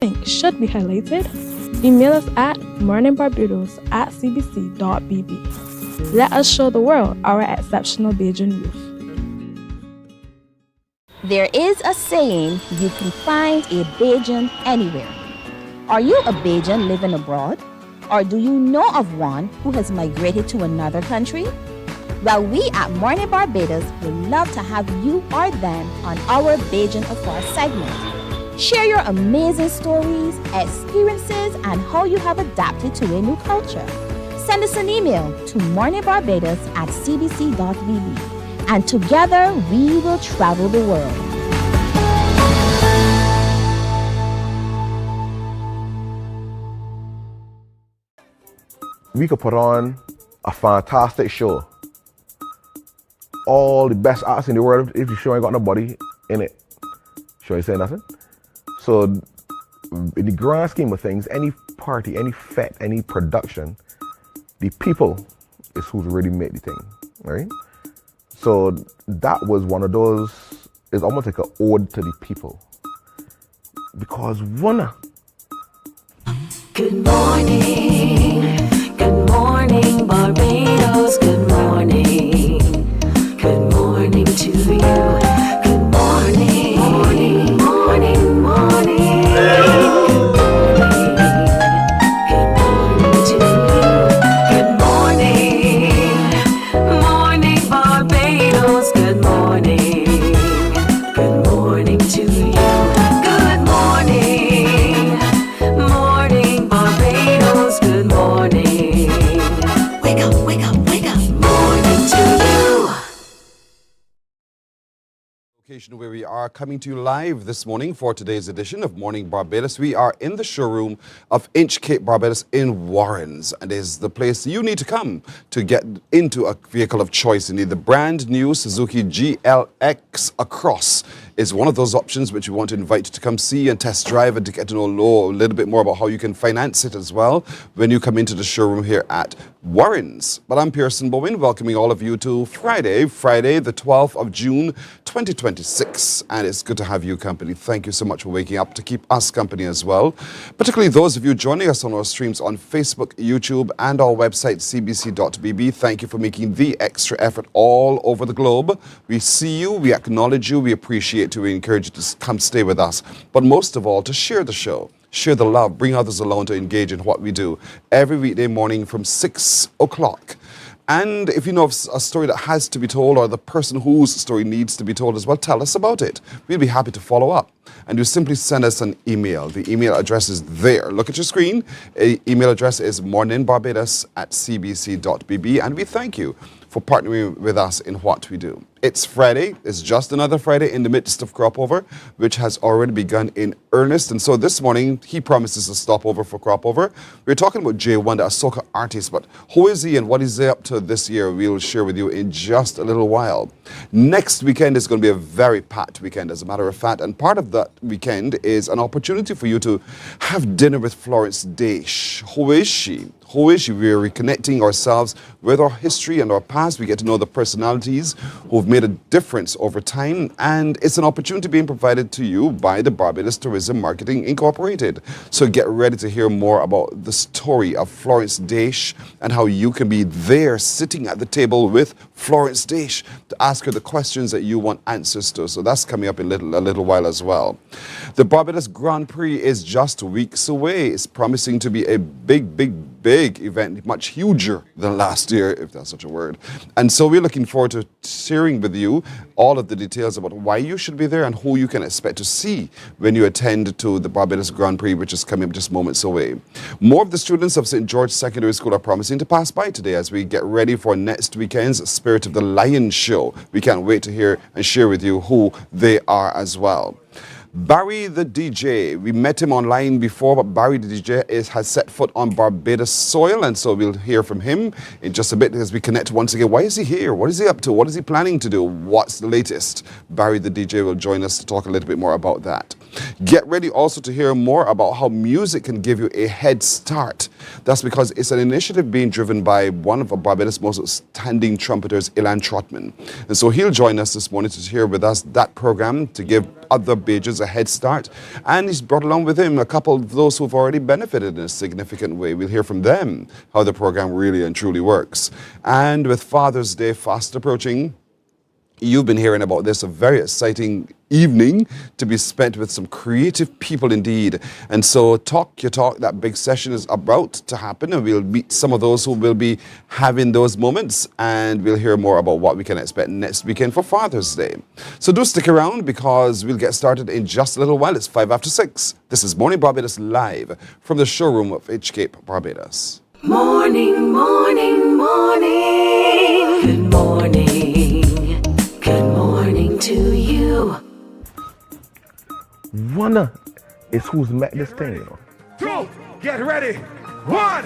think should be highlighted? Email us at morninbarbados@cbc.bb. Let us show the world our exceptional Bajan youth. There is a saying, you can find a Bajan anywhere. Are you a Bajan living abroad? Or do you know of one who has migrated to another country? Well, we at Mornin Barbados would love to have you or them on our Bajan Afar segment. Share your amazing stories, experiences, and how you have adapted to a new culture. Send us an email to morninbarbados@cbc.bb, and together we will travel the world. We could put on a fantastic show. All the best artists in the world, if the show ain't got nobody in it, show ain't saying nothing. So, in the grand scheme of things, any party, any fete, any production, the people is who's really made the thing, right? So that was one of those, it's almost like an ode to the people. Because one. Good morning, Barbados, good morning. Good morning to you. Good morning, morning, morning, morning. Good morning to you. Good morning, morning Barbados. Good morning. Good morning to you. Good morning, morning Barbados. Good morning. Wake up, wake up, wake up. Morning to you. Where we are coming to you live this morning for today's edition of Morning Barbados. We are in the showroom of Inchcape Barbados in Warrens, and is the place you need to come to get into a vehicle of choice. Indeed, the brand new Suzuki GLX Across is one of those options which we want to invite you to come see and test drive, and to get to know a little bit more about how you can finance it as well when you come into the showroom here at Warrens. But I'm Pearson Bowen, welcoming all of you to Friday the 12th of June 2026, and it's good to have you company. Thank you so much for waking up to keep us company as well, particularly those of you joining us on our streams on Facebook, YouTube, and our website cbc.bb. Thank you for making the extra effort all over the globe. We see you, we acknowledge you, we appreciate you, we encourage you to come stay with us, but most of all to share the show. Share the love, bring others along to engage in what we do every weekday morning from 6 o'clock. And if you know of a story that has to be told, or the person whose story needs to be told as well, tell us about it. We'll be happy to follow up. And you simply send us an email. The email address is there. Look at your screen. Email address is morninbarbados@cbc.bb. And we thank you for partnering with us in what we do. It's Friday. It's just another Friday in the midst of crop over, which has already begun in earnest. And so this morning, he promises a stopover for crop over. We're talking about Jay Wonder, a soca artist, but who is he and what is he up to this year? We'll share with you in just a little while. Next weekend is going to be a very packed weekend, as a matter of fact. And part of that weekend is an opportunity for you to have dinner with Florence Dash. Who is she? Who is she? We're reconnecting ourselves with our history and our past. We get to know the personalities who've made a difference over time, and it's an opportunity being provided to you by the Barbados Tourism Marketing Incorporated. So get ready to hear more about the story of Florence Dash and how you can be there sitting at the table with Florence Dash to ask her the questions that you want answers to. So that's coming up in a little while as well. The Barbados Grand Prix is just weeks away. It's promising to be a big event, much huger than last year, if that's such a word. And so we're looking forward to sharing with you all of the details about why you should be there and who you can expect to see when you attend to the Barbados Grand Prix, which is coming up just moments away. More of the students of St. George Secondary School are promising to pass by today as we get ready for next weekend's Spirit of the Lion show. We can't wait to hear and share with you who they are as well. Barry the DJ, we met him online before, but Barry the DJ has set foot on Barbados soil, and so we'll hear from him in just a bit as we connect once again. Why is he here? What is he up to? What is he planning to do? What's the latest? Barry the DJ will join us to talk a little bit more about that. Get ready also to hear more about how music can give you a head start That's because it's an initiative being driven by one of Barbados' most outstanding trumpeters, Ilan Trotman. And so he'll join us this morning to share with us that program to give other Bajans a head start. And he's brought along with him a couple of those who've already benefited in a significant way. We'll hear from them how the program really and truly works. And with Father's Day fast approaching, you've been hearing about this, a very exciting evening to be spent with some creative people indeed. And so Talk Your Talk, that big session is about to happen, and we'll meet some of those who will be having those moments, and we'll hear more about what we can expect next weekend for Father's Day. So do stick around because we'll get started in just a little while. It's 6:05. This is Morning Barbados live from the showroom of HK Barbados. Morning, morning, morning. Good morning. Good morning to you. Wonder is who's met this thing, you know. Two, get ready. 1,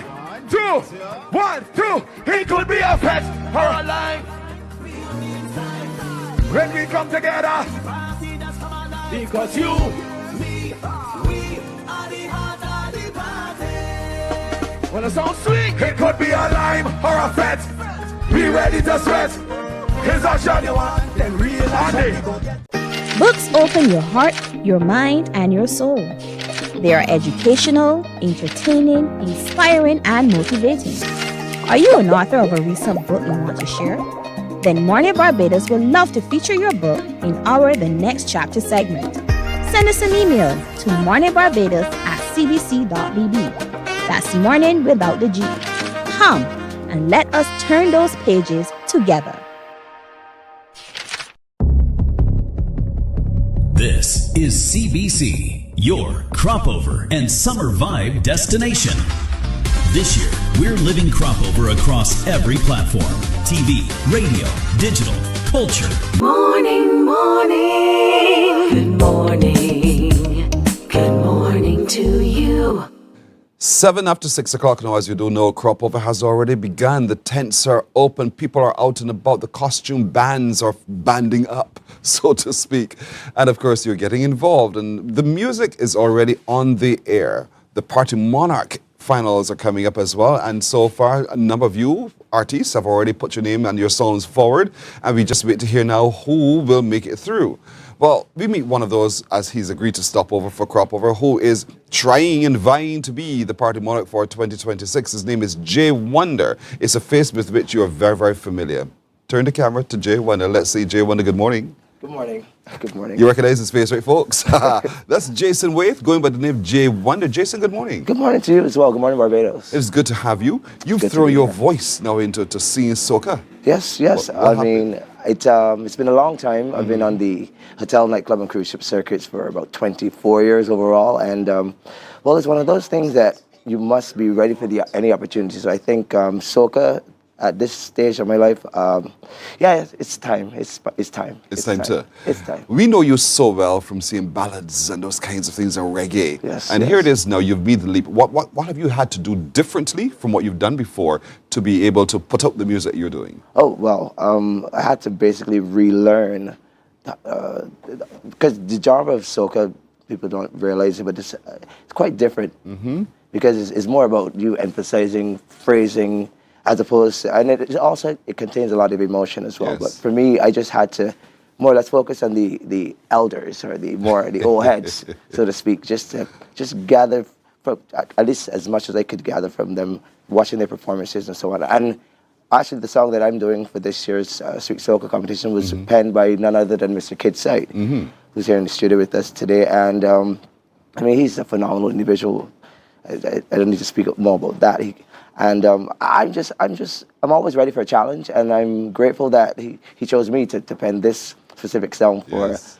2, 1, 2. It could be a pet or a life. When we come together, because you, we are the heart of the party. When the song sweet, it could be a lime or a fat. We ready to sweat. Here's our shot, you want, then realize. Books open your heart, your mind, and your soul. They are educational, entertaining, inspiring, and motivating. Are you an author of a recent book you want to share? Then Mornin Barbados would love to feature your book in our The Next Chapter segment. Send us an email to morninbarbados@cbc.bb. That's morning without the G. Come and let us turn those pages together. This is CBC, your cropover and summer vibe destination. This year, we're living cropover across every platform: TV, radio, digital, culture. Morning, morning. Good morning. Good morning to you. 6:07 now. As you do know, Cropover has already begun. The tents are open. People are out and about. The costume bands are banding up, so to speak. And of course, you're getting involved. And the music is already on the air. The Party Monarch finals are coming up as well. And so far, a number of you artists have already put your name and your songs forward. And we just wait to hear now who will make it through. Well, we meet one of those as he's agreed to stop over for Cropover, who is trying and vying to be the Party Monarch for 2026. His name is Jay Wonder. It's a face with which you are very, very familiar. Turn the camera to Jay Wonder. Let's see Jay Wonder. Good morning. Good morning. Good morning. You recognize his face, right, folks? That's Jason Waith, going by the name Jay Wonder. Jason, good morning. Good morning to you as well. Good morning, Barbados. It's good to have you. You've Good to thrown be your here. voice now into singing soca. Yes. What I mean, it's been a long time. I've been on the hotel, nightclub, and cruise ship circuits for about 24 years overall. And, well, it's one of those things that you must be ready for any opportunity. So I think soca, at this stage of my life, it's time. It's time. It's time. It's time. We know you so well from seeing ballads and those kinds of things and reggae. Yes, And yes. here it is now, you've made the leap. What have you had to do differently from what you've done before to be able to put out the music you're doing? Oh, well, I had to basically relearn, because the genre of soca, people don't realize it, but it's quite different. Because it's more about you emphasizing phrasing, as opposed to, and it contains a lot of emotion as well. Yes. But for me, I just had to more or less focus on the elders or the old heads, so to speak, just gather from, at least as much as I could gather from them, watching their performances and so on. And actually, the song that I'm doing for this year's Sweet Soca competition was penned by none other than Mr. Kid Sight, who's here in the studio with us today. And I mean, he's a phenomenal individual. I don't need to speak more about that. I'm always ready for a challenge, and I'm grateful that he chose me to pen this specific song for. Yes.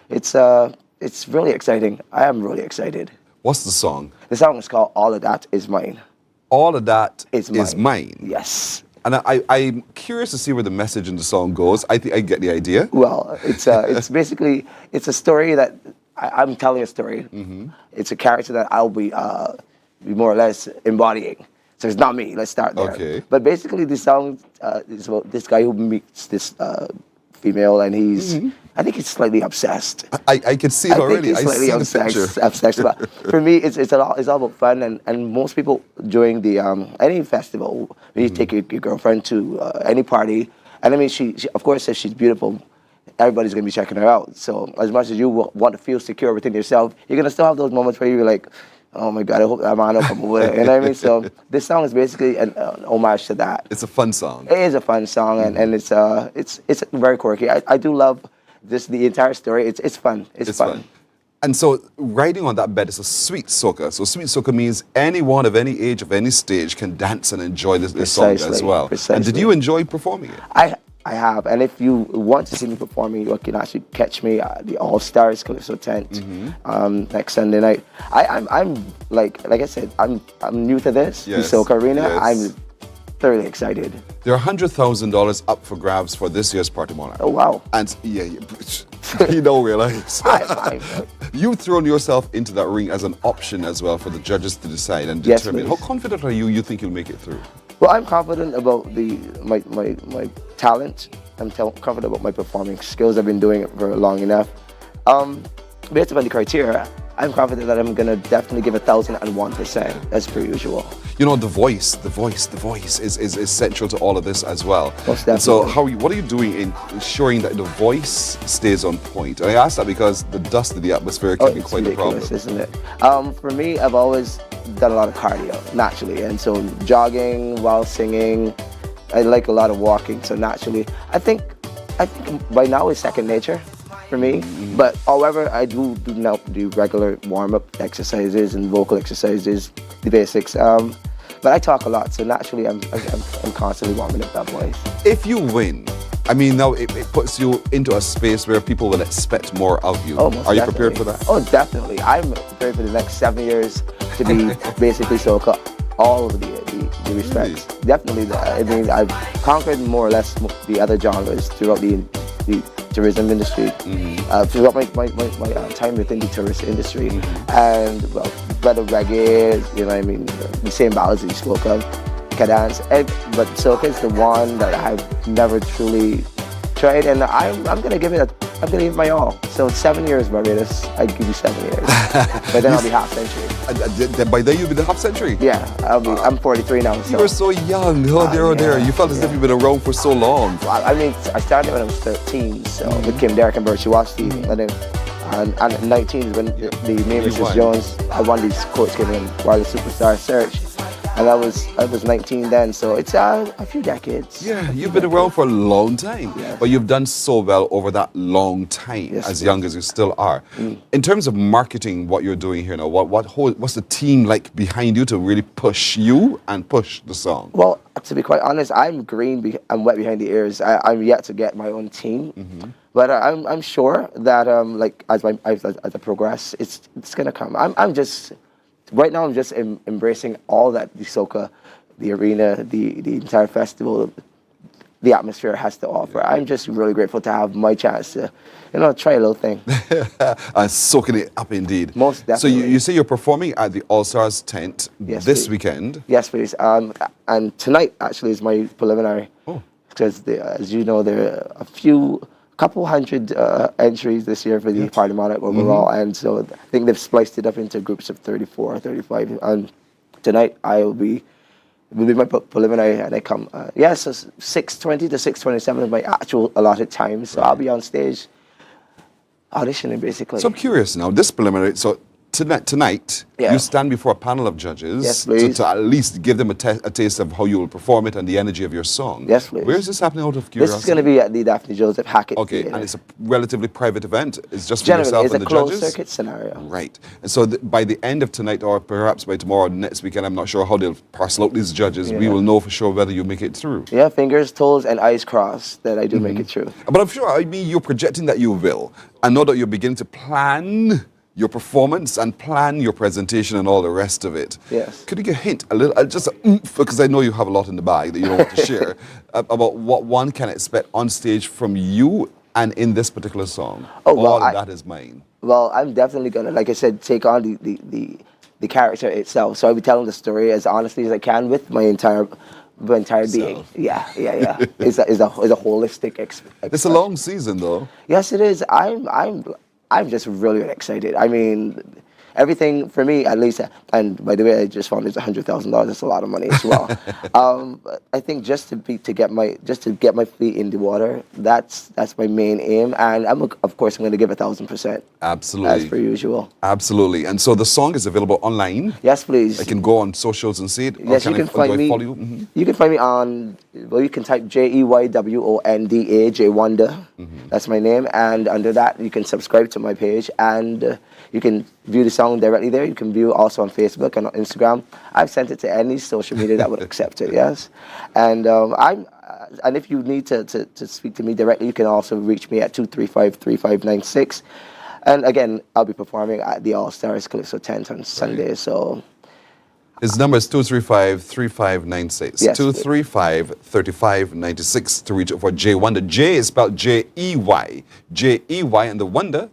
It's really exciting. I am really excited. What's the song? The song is called All of That Is Mine. All of That Is Is Mine. Yes. And I'm curious to see where the message in the song goes. I think I get the idea. Well, it's basically, it's a story that I'm telling a story. It's a character that I'll be more or less embodying. So it's not me. Let's start there. Okay. But basically, the song is about this guy who meets this female, and I think he's slightly obsessed. I can see it already. I think he's I slightly see the picture. obsessed. But for me, it's all about fun, and most people during the any festival, when you take your girlfriend to any party, and I mean, she of course, if she's beautiful, everybody's gonna be checking her out. So as much as you want to feel secure within yourself, you're gonna still have those moments where you're like, oh my God, I hope that man will come over. You know what I mean? So this song is basically an homage to that. It's a fun song. It is a fun song, and it's very quirky. I do love the entire story. It's fun. It's fun. And so riding on that bed is a sweet soca. So sweet soca means anyone of any age, of any stage can dance and enjoy this song as well. Precisely. And did you enjoy performing it? I have, and if you want to see me performing, you can actually catch me at the All Stars Calypso tent next Sunday night. I'm like I said, I'm new to this, the soca arena. Yes. I'm thoroughly excited. There are $100,000 up for grabs for this year's Party Monarch. Oh wow! And you don't realize you've thrown yourself into that ring as an option as well for the judges to decide and determine. How confident are you? You think you'll make it through? Well, I'm confident about my talent. I'm confident about my performing skills. I've been doing it for long enough. Based upon the criteria, I'm confident that I'm gonna definitely give 1,001% as per usual. You know, the voice is central to all of this as well. Most And so definitely. what are you doing in ensuring that the voice stays on point? And I ask that because the dust in the atmosphere can be It's quite a problem. ridiculous, isn't it? For me, I've always done a lot of cardio, naturally. And so jogging while singing, I like a lot of walking, so naturally. I think by now it's second nature for me. But however, I do now do regular warm-up exercises and vocal exercises, the basics. But I talk a lot, so naturally I'm constantly warming up that voice. If you win, I mean, now it puts you into a space where people will expect more of you. Oh, most Are you definitely. prepared for that? Oh, definitely. I'm prepared for the next 7 years to be basically soca all of the respects. Definitely. I mean, I've conquered more or less the other genres throughout the tourism industry, throughout my time within the tourist industry. And well, whether reggae, you know what I mean, the same ballads that you spoke of, cadence, but soca is the one that I've never truly tried, and I'm gonna give it my all. So 7 years, Barbados. I'd give you 7 years, but then I'll be half century. By then you'll be the half century. Yeah, I'm 43 now. So. You were so young. Oh dear. You felt as if you've been around for so long. I mean, I started when I was 13, so with Kim Derrick and Bertie Watson, and then and at 19 when the name is Mrs. Jones, I won these coach game in Wireless Superstar Search. And I was 19 then, so it's a few decades. Yeah, you've been around for a long time, but you've done so well over that long time, as young as you still are. In terms of marketing what you're doing here now, what's the team like behind you to really push you and push the song? Well, to be quite honest, I'm green and wet behind the ears. I'm yet to get my own team, but I'm sure that like as I progress, it's gonna come. Right now, I'm just embracing all that the soca, the arena, the entire festival, the atmosphere has to offer. I'm just really grateful to have my chance to, try a little thing. Soaking it up indeed. Most definitely. So you say you're performing at the All Stars tent this weekend? Yes, please. And tonight actually is my preliminary. Oh. Because as you know, there are a couple hundred entries this year for the Party Monarch overall, and so I think they've spliced it up into groups of 34 or 35. And tonight will be my preliminary, and I come. So 6:20 to 6:27 is my actual allotted time. So I'll be on stage auditioning basically. So I'm curious now. This preliminary. So tonight, you stand before a panel of judges to at least give them a taste of how you will perform it and the energy of your song. Yes, please. Where is this happening out of curiosity? This is going to be at the Daphne Joseph Hackett Theater. And it's a relatively private event? It's just for Generally, yourself and the judges? it's a closed circuit scenario. Right. And so by the end of tonight, or perhaps by tomorrow, next weekend, I'm not sure how they'll parcel out these judges, we will know for sure whether you make it through. Yeah, fingers, toes, and eyes crossed that I do make it through. But I'm sure, you're projecting that you will. I know that you're beginning to plan your performance and plan your presentation and all the rest of it. Yes. Could you give a hint, because I know you have a lot in the bag that you don't want to share, about what one can expect on stage from you and in this particular song? All of that is mine. Well, I'm definitely going to, like I said, take on the character itself. So I'll be telling the story as honestly as I can with my entire my entire being. Yeah. It's a holistic It's a long season, though. Yes, it is. I'm just really excited. I mean, everything for me, at least. And by the way, I just found it's $100,000. That's a lot of money as well. But I think just to get my feet in the water, that's my main aim. And I'm going to give 1,000%. Absolutely. As per usual. Absolutely. And so the song is available online. Yes, please. I can go on socials and see it. Yes, you can find me. Follow you? Mm-hmm. You can find me on. Well, you can type JEYWONDA, J Wonder. That's my name, and under that you can subscribe to my page, and you can view the song directly there. You can view also on Facebook and on Instagram. I've sent it to any social media that would accept it. Yes, and and if you need to speak to me directly, you can also reach me at 235-3596. And again, I'll be performing at the All Stars Calypso tent on Sunday. So. His number is 235-3596. Yes, 235-3596 to reach out for J Wonder. J is spelled J-E-Y. J-E-Y, and the Wonder,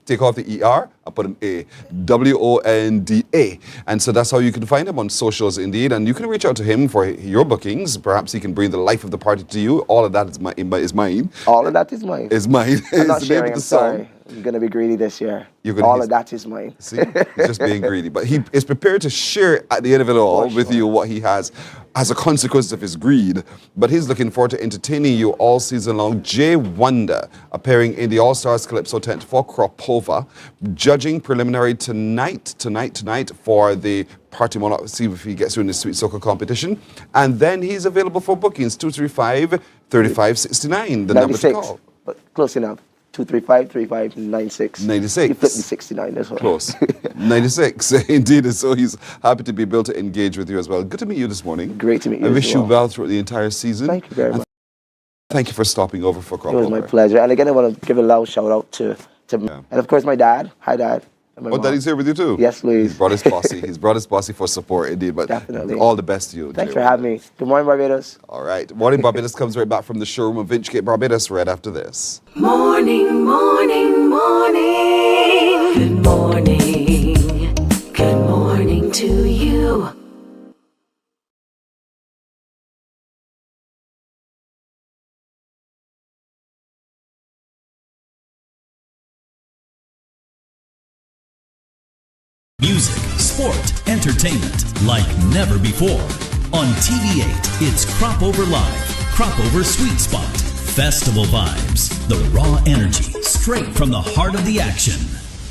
take off the E-R, I put an A. W-O-N-D-A. And so that's how you can find him on socials, indeed. And you can reach out to him for your bookings. Perhaps he can bring the life of the party to you. All of that is mine. All of that is mine. Is mine. I'm not sharing, I'm sorry. I'm going to be greedy this year. All of that is mine. See, he's just being greedy. But he is prepared to share at the end of it all with you what he has as a consequence of his greed. But he's looking forward to entertaining you all season long. J Wonder appearing in the All Stars Calypso tent for Cropova, judging preliminary tonight for the party monarch. See if he gets through in the Sweet Soca competition. And then he's available for bookings, 235-3569, the number to call. But close enough. 235-3596. 96. He flipped me 69 as well. Close. 96. Indeed. So he's happy to be able to engage with you as well. Good to meet you this morning. Great to meet you. I wish you well throughout the entire season. Thank you very much. Thank you for stopping over for Crop It was my pleasure. And again, I want to give a loud shout out to and of course my dad. Hi, Dad. Oh, Daddy's here with you too? Yes, please. He's brought his posse. He's brought his posse for support, indeed. But definitely. All the best to you. Thanks for having me. Good morning, Barbados. All right. Morning Barbados comes right back from the showroom of Vinchgate, Barbados, right after this. Morning, morning, morning. Good morning. Good morning to you. Music, sport, entertainment like never before. On TV8, it's Crop Over Live, Crop Over Sweet Spot, Festival Vibes, the raw energy straight from the heart of the action.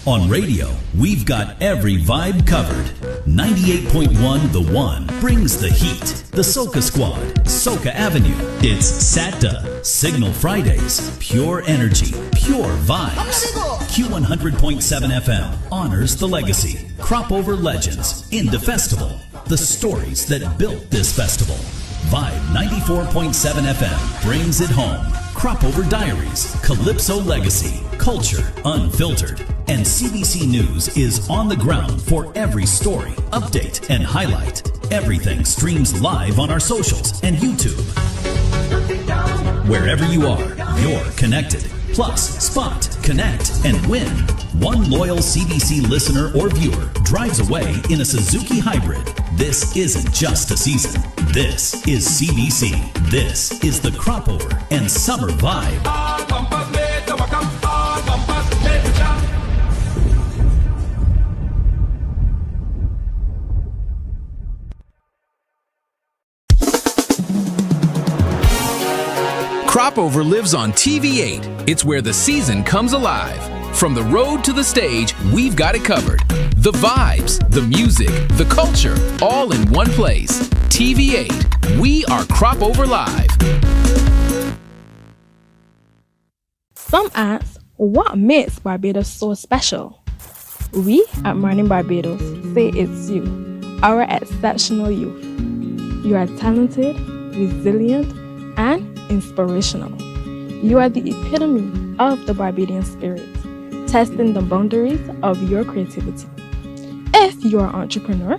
On radio, we've got every vibe covered. 98.1 The One brings the heat. The Soca Squad, Soca Avenue. It's SATA, Signal Fridays, pure energy, pure vibes. Q100.7 FM honors the legacy. Crop Over Legends, Into Festival, the stories that built this festival. Vibe 94.7 FM brings it home. Crop Over Diaries, Calypso Legacy, Culture Unfiltered. And CBC News is on the ground for every story, update, and highlight. Everything streams live on our socials and YouTube. Wherever you are, you're connected. Plus, spot, connect, and win. One loyal CBC listener or viewer drives away in a Suzuki Hybrid. This isn't just a season. This is CBC. This is the Crop Over and Summer Vibe. Crop Over lives on TV8. It's where the season comes alive. From the road to the stage, we've got it covered. The vibes, the music, the culture, all in one place. TV8. We are Crop Over Live. Some ask, what makes Barbados so special? We at Mornin Barbados say it's you, our exceptional youth. You are talented, resilient, and inspirational. You are the epitome of the Barbadian spirit, testing the boundaries of your creativity. If you are an entrepreneur,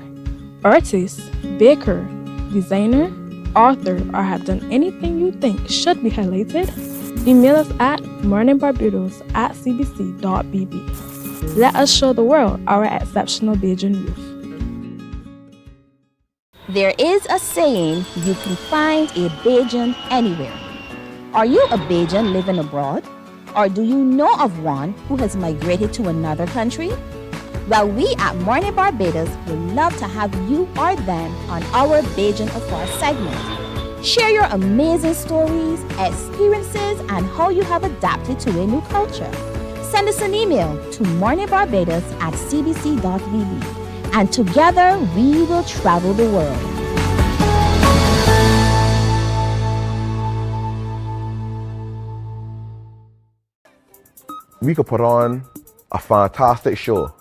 artist, baker, designer, author, or have done anything you think should be highlighted, email us at morninbarbados@cbc.bb. Let us show the world our exceptional Bajan youth. There is a saying, you can find a Bajan anywhere. Are you a Bajan living abroad? Or do you know of one who has migrated to another country? Well, we at Mornin Barbados would love to have you or them on our Bajan Afar segment. Share your amazing stories, experiences, and how you have adapted to a new culture. Send us an email to morninbarbados@cbc.vb. And together we will travel the world. We could put on a fantastic show.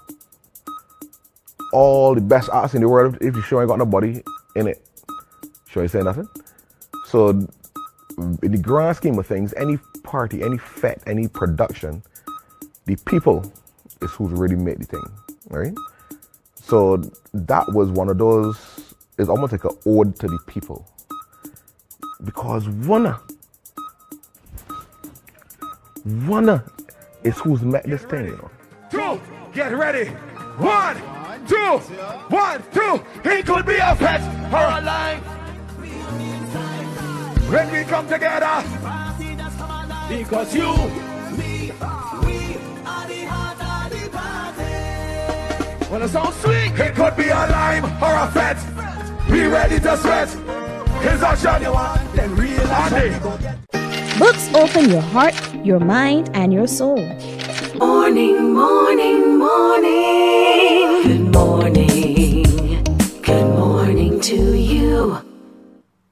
All the best artists in the world, if the show ain't got nobody in it, show ain't say nothing. So in the grand scheme of things, any party, any fete, any production, the people is who's really made the thing, right? So that was one of those, it's almost like an ode to the people. Because one is who's met this thing, you know. Two, get ready. 1, 2, 1, 2. It could be a pet or a life. When we come together, because you, me, we are the heart of the party. When it sounds sweet, it could be a lime or a fete. We ready to sweat. Here's our shot you want, then real Andy. Books open your heart, your mind, and your soul. Morning, morning, morning. Good morning. Good morning to you.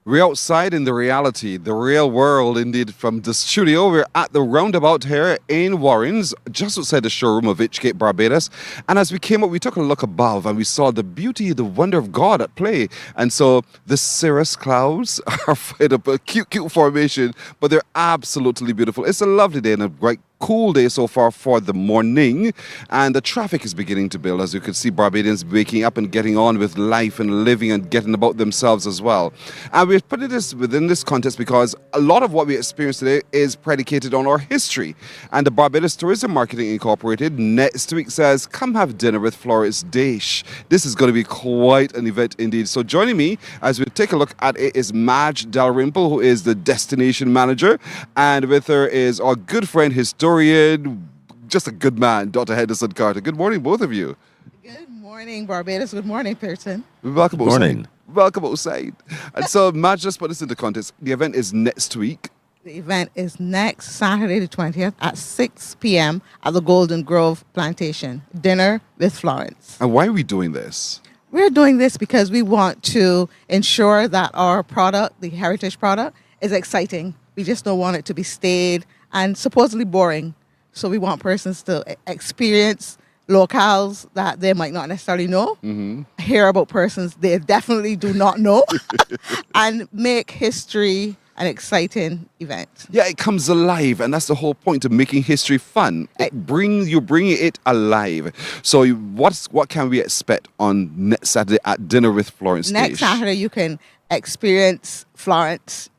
We're outside in the reality, the real world, indeed, from the studio. We're at the roundabout here in Warrens, just outside the showroom of HK Barbados. And as we came up, we took a look above and we saw the beauty, the wonder of God at play. And so the cirrus clouds are in a cute formation, but they're absolutely beautiful. It's a lovely day and a bright, cool day so far for the morning, and the traffic is beginning to build. As you can see, Barbadians waking up and getting on with life and living and getting about themselves as well. And we're putting this within this context because a lot of what we experience today is predicated on our history. And the Barbados Tourism Marketing Incorporated next week says, come have dinner with Florence Dash. This is going to be quite an event indeed. So joining me as we take a look at it is Madge Dalrymple, who is the destination manager, and with her is our good friend, historian, just a good man, Dr. Henderson Carter. Good morning, both of you. Good morning, Barbados. Good morning, Pearson. Welcome, morning. Welcome outside. And so, Madge, just put this into context. The event is next week. The event is next Saturday, the 20th at 6 p.m. at the Golden Grove Plantation. Dinner with Florence. And why are we doing this? We're doing this because we want to ensure that our product, the heritage product, is exciting. We just don't want it to be staid and supposedly boring. So we want persons to experience locales that they might not necessarily know, hear about persons they definitely do not know, and make history an exciting event. Yeah, it comes alive, and that's the whole point of making history fun. You're bringing it alive. So what can we expect on next Saturday at Dinner with Florence Next Dash? Saturday, you can experience Florence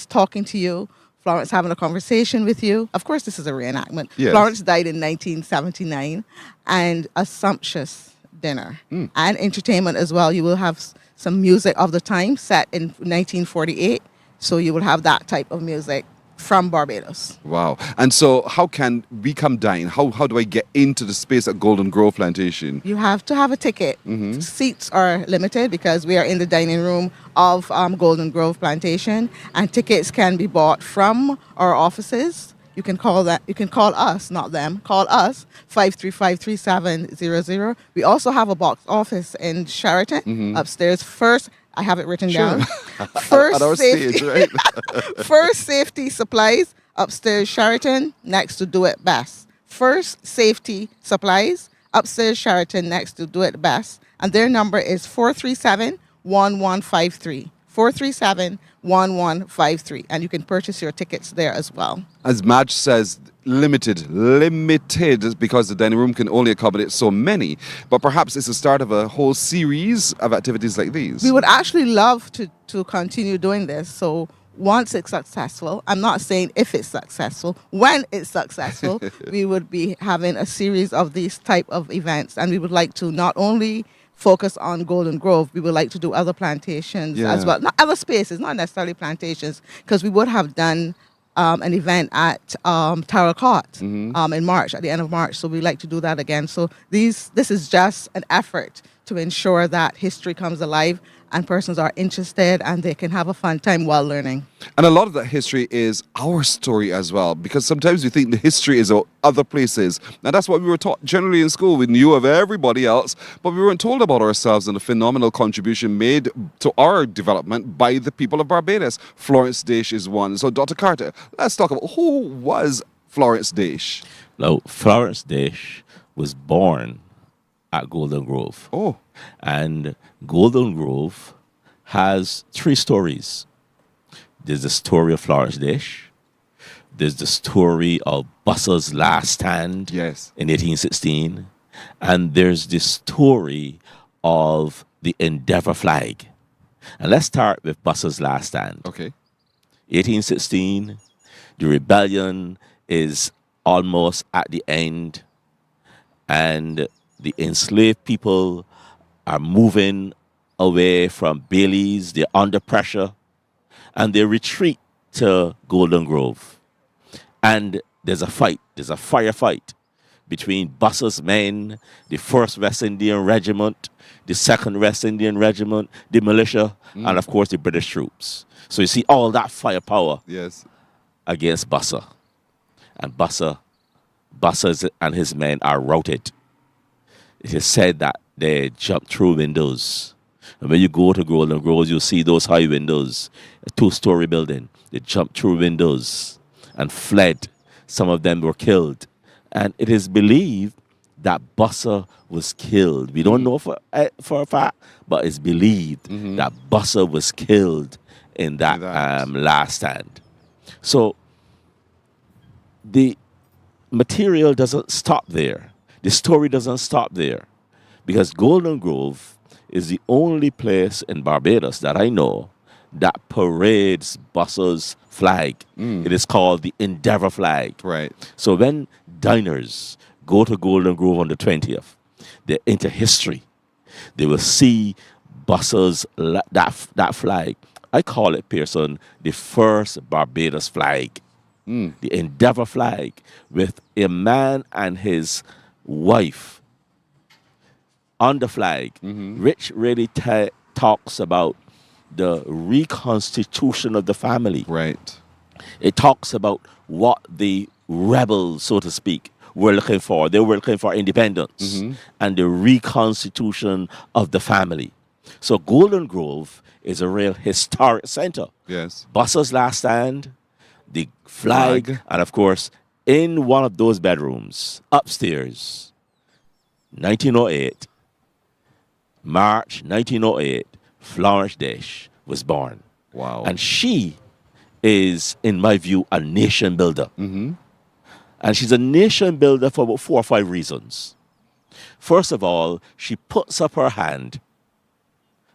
talking to you, Florence having a conversation with you. Of course, this is a reenactment. Yes. Florence died in 1979, and a sumptuous dinner and entertainment as well. You will have some music of the time set in 1948, so you will have that type of music from Barbados. Wow. And so how can we come dine? How do I get into the space at Golden Grove Plantation? You have to have a ticket. Seats are limited because we are in the dining room of Golden Grove Plantation, and tickets can be bought from our offices. You can call us, not them. Call us 535-3700. We also have a box office in Sheraton upstairs. First, I have it written down. First safety, stage, right? First Safety Supplies, upstairs Sheraton, next to Do It Best. First Safety Supplies, upstairs Sheraton, next to Do It Best. And their number is 437-1153. 437-1153. And you can purchase your tickets there as well. As Madge says, limited because the dining room can only accommodate so many. But perhaps it's the start of a whole series of activities like these. We would actually love to continue doing this. So once it's successful, I'm not saying if it's successful, when it's successful, we would be having a series of these type of events. And we would like to not only focus on Golden Grove, we would like to do other plantations as well. Not other spaces, not necessarily plantations, because we would have done an event at Tower Court in March, at the end of March. So we like to do that again. So this is just an effort to ensure that history comes alive and persons are interested and they can have a fun time while learning. And a lot of that history is our story as well, because sometimes we think the history is of other places. And that's what we were taught generally in school. We knew of everybody else, but we weren't told about ourselves and the phenomenal contribution made to our development by the people of Barbados. Florence Dash is one. So, Dr. Carter, let's talk about who was Florence Dash. Now, Florence Dash was born at Golden Grove. Oh. And Golden Grove has 3 stories. There's the story of Florence Dash. There's the story of Busser's last stand in 1816. And there's the story of the Endeavour flag. And let's start with Busser's last stand. Okay. 1816, the rebellion is almost at the end. And the enslaved people are moving away from Bailey's. They're under pressure. And they retreat to Golden Grove. And there's a fight. There's a firefight between Busser's men, the 1st West Indian Regiment, the 2nd West Indian Regiment, the militia, and of course the British troops. So you see all that firepower against Busser. And Busser and his men are routed. It is said that they jumped through windows. And when you go to Golden Grove, you'll see those high windows, a 2-story building. They jumped through windows and fled. Some of them were killed. And it is believed that Busser was killed. We don't know for a fact, but it's believed that Busser was killed in that last stand. So the material doesn't stop there. The story doesn't stop there, because Golden Grove is the only place in Barbados that I know that parades Busser's flag. It is called the Endeavour flag. Right. So when diners go to Golden Grove on the 20th, they're into history. They will see Busser's that flag. I call it, Pearson, the first Barbados flag. The Endeavour flag, with a man and his wife on the flag, which really talks about the reconstitution of the family. Right. It talks about what the rebels, so to speak, were looking for. They were looking for independence and the reconstitution of the family. So Golden Grove is a real historic center. Yes. Busser's last stand, the flag, and of course, in one of those bedrooms, upstairs, 1908, March 1908, Florence Dash was born. Wow. And she is, in my view, a nation builder. And she's a nation builder for about 4 or 5 reasons. First of all, she puts up her hand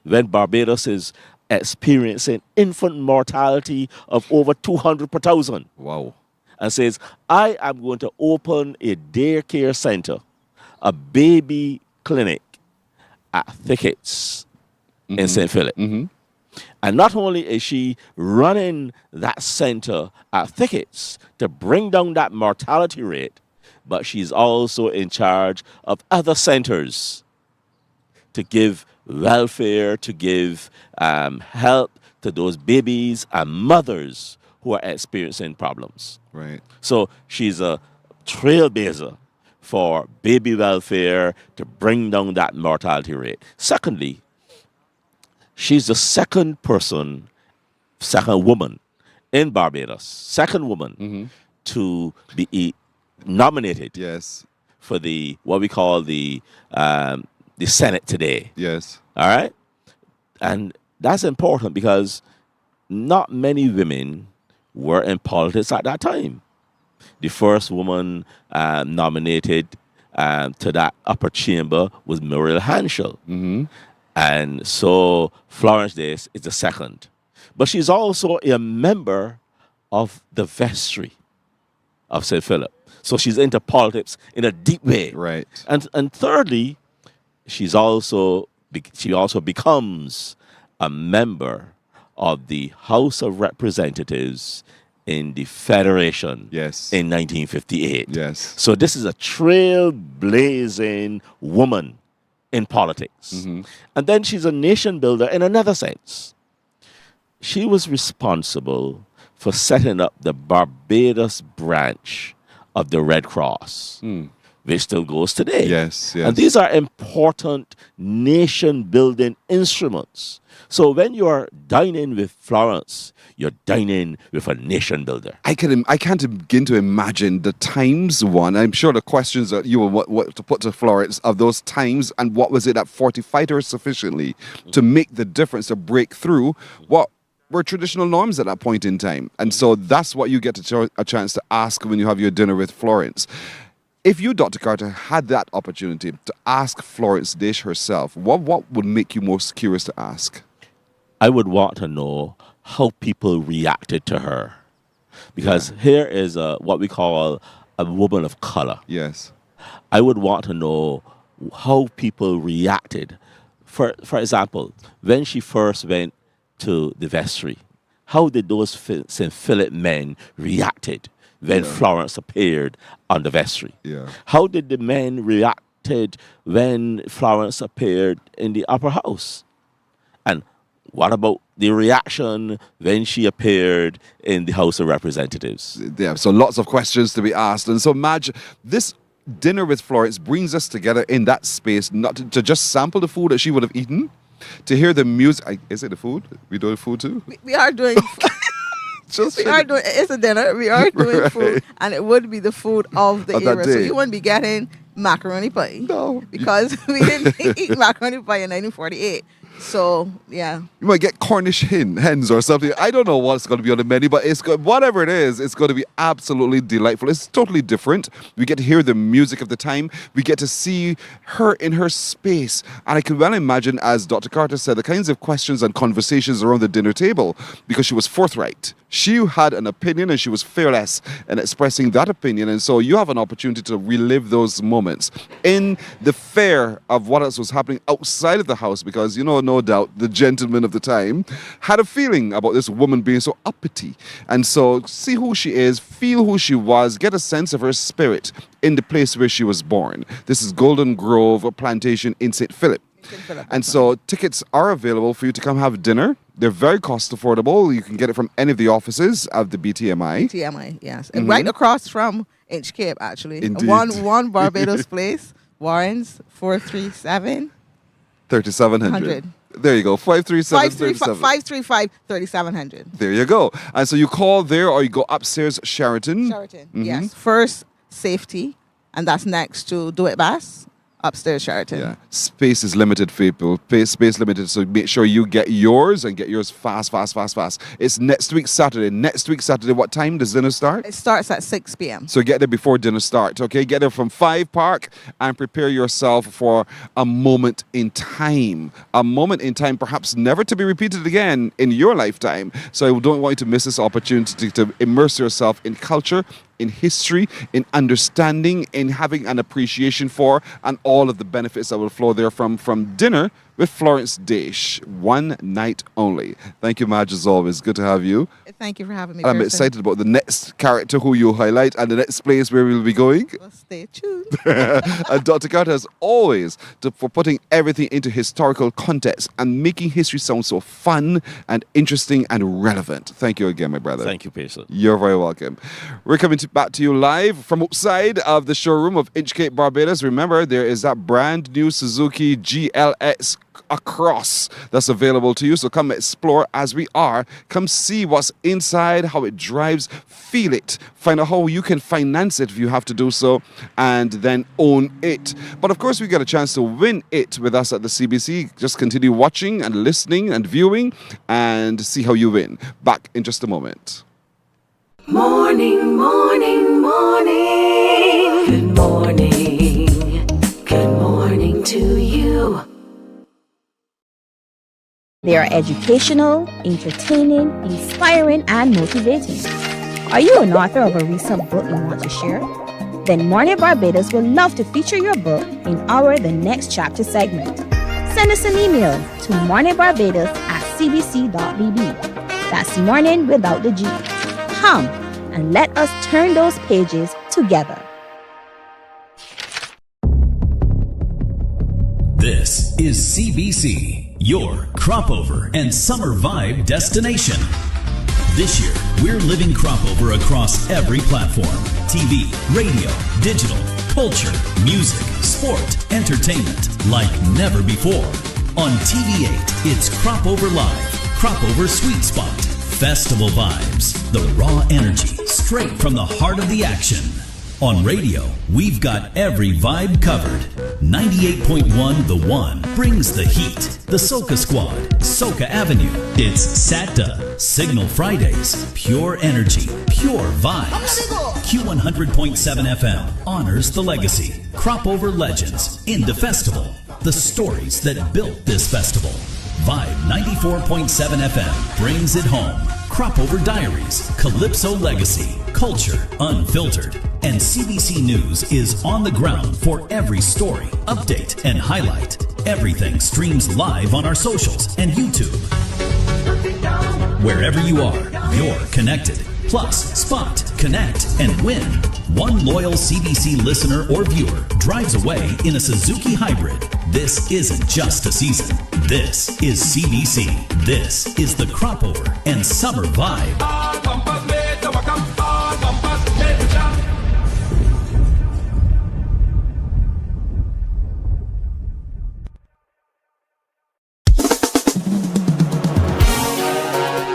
when Barbados is experiencing infant mortality of over 200 per thousand. Wow. And says, I am going to open a daycare center, a baby clinic at Thickets in St. Philip. And not only is she running that center at Thickets to bring down that mortality rate, but she's also in charge of other centers to give welfare, to give help to those babies and mothers who are experiencing problems. Right. So she's a trailblazer for baby welfare to bring down that mortality rate. Secondly, she's the second woman in Barbados, second woman to be nominated for the what we call the Senate today. Yes. All right? And that's important because not many women were in politics at that time. The first woman nominated to that upper chamber was Muriel Hanschel. And so Florence Dash is the second. But she's also a member of the vestry of St. Philip. So she's into politics in a deep way. Right. And thirdly, she's also she also becomes a member of the House of Representatives in the Federation in 1958. Yes. So this is a trailblazing woman in politics. And then she's a nation builder in another sense. She was responsible for setting up the Barbados branch of the Red Cross, which still goes today. Yes. And these are important nation-building instruments. So when you are dining with Florence, you're dining with a nation builder. I can't begin to imagine the times one. I'm sure the questions that you will what to put to Florence of those times, and what was it that fortified her sufficiently to make the difference, to break through what were traditional norms at that point in time. And so that's what you get a chance to ask when you have your dinner with Florence. If you, Dr. Carter, had that opportunity to ask Florence Dish herself, what would make you most curious to ask? I would want to know how people reacted to her. Because here is what we call a woman of color. Yes. I would want to know how people reacted. For example, when she first went to the vestry, how did those St. Philip men reacted when Florence appeared on the vestry? Yeah. How did the men reacted when Florence appeared in the upper house? And what about the reaction when she appeared in the House of Representatives? Yeah, so lots of questions to be asked. And so, Madge, this dinner with Florence brings us together in that space, not to just sample the food that she would have eaten, to hear the music. Is it the food? We doing food too? We are doing. It's a dinner. We are doing food, and it would be the food of the era. So you wouldn't be getting macaroni pie. No, because we didn't eat macaroni pie in 1948. So yeah, you might get Cornish hens or something. I don't know what's going to be on the menu, but whatever it is, it's going to be absolutely delightful. It's totally different. We get to hear the music of the time. We get to see her in her space, and I can well imagine, as Dr. Carter said, the kinds of questions and conversations around the dinner table, because she was forthright. She had an opinion, and she was fearless in expressing that opinion. And so you have an opportunity to relive those moments in the fare of what else was happening outside of the house, because, you know, no doubt the gentleman of the time had a feeling about this woman being so uppity. And so see who she is, feel who she was, get a sense of her spirit in the place where she was born. This is Golden Grove Plantation in St. Philip. And so tickets are available for you to come have dinner. They're very cost affordable. You can get it from any of the offices of the BTMI. BTMI, yes. And right across from Inch Cape, actually. Indeed. One Barbados place, Warren's 437 3700. There you go. 535 3700. There you go. And so you call there, or you go upstairs Sheraton. Yes. First Safety, and that's next to Do It Bass. Upstairs Sheraton. Yeah. Space is limited, people. Space limited, so make sure you get yours, and get yours fast. It's next week Saturday. What time does dinner start? It starts at 6 p.m. So get there before dinner starts, okay? Get there from 5 Park and prepare yourself for a moment in time. A moment in time perhaps never to be repeated again in your lifetime. So I don't want you to miss this opportunity to immerse yourself in culture, in history, in understanding, in having an appreciation for, and all of the benefits that will flow there from dinner with Florence Dish. One night only. Thank you, Madge, as always. Good to have you. Thank you for having me. I'm excited about the next character who you highlight and the next place where we'll be going. Well, stay tuned. And Dr. Carter, as always, for putting everything into historical context and making history sound so fun and interesting and relevant. Thank you again, my brother. Thank you, Pearson. You're very welcome. We're coming back to you live from outside of the showroom of Inch Cape Barbados. Remember, there is that brand new Suzuki GLX Across that's available to you. So come explore as we are. Come see what's inside, how it drives, feel it, find out how you can finance it if you have to do so, and then own it. But of course, we get a chance to win it with us at the CBC. Just continue watching and listening and viewing and see how you win. Back in just a moment. Morning, morning, morning. Good morning. Good morning to you. They are educational, entertaining, inspiring, and motivating. Are you an author of a recent book you want to share? Then Mornin Barbados would love to feature your book in our The Next Chapter segment. send us an email to morninbarbados@cbc.bb. That's morning without the G. Come and let us turn those pages together. This is CBC, your crop over and summer vibe destination. This year, we're living crop over across every platform: TV, radio, digital, culture, music, sport, entertainment, like never before. On TV8, it's Crop Over Live, Crop Over Sweet Spot, festival vibes, the raw energy, straight from the heart of the action. On radio, we've got every vibe covered. 98.1 The One brings the heat. The Soca Squad, Soca Avenue. It's SATA, Signal Fridays, pure energy, pure vibes. Q100.7 FM honors the legacy. Crop Over Legends, in the festival. The stories that built this festival. Vibe 94.7 FM brings it home. Crop Over Diaries, Calypso Legacy, Culture Unfiltered. And CBC News is on the ground for every story, update, and highlight. Everything streams live on our socials and YouTube. Wherever you are, you're connected. Plus, spot, connect, and win. One loyal CBC listener or viewer drives away in a Suzuki Hybrid. This isn't just a season. This is CBC. This is the Crop Over and Summer Vibe.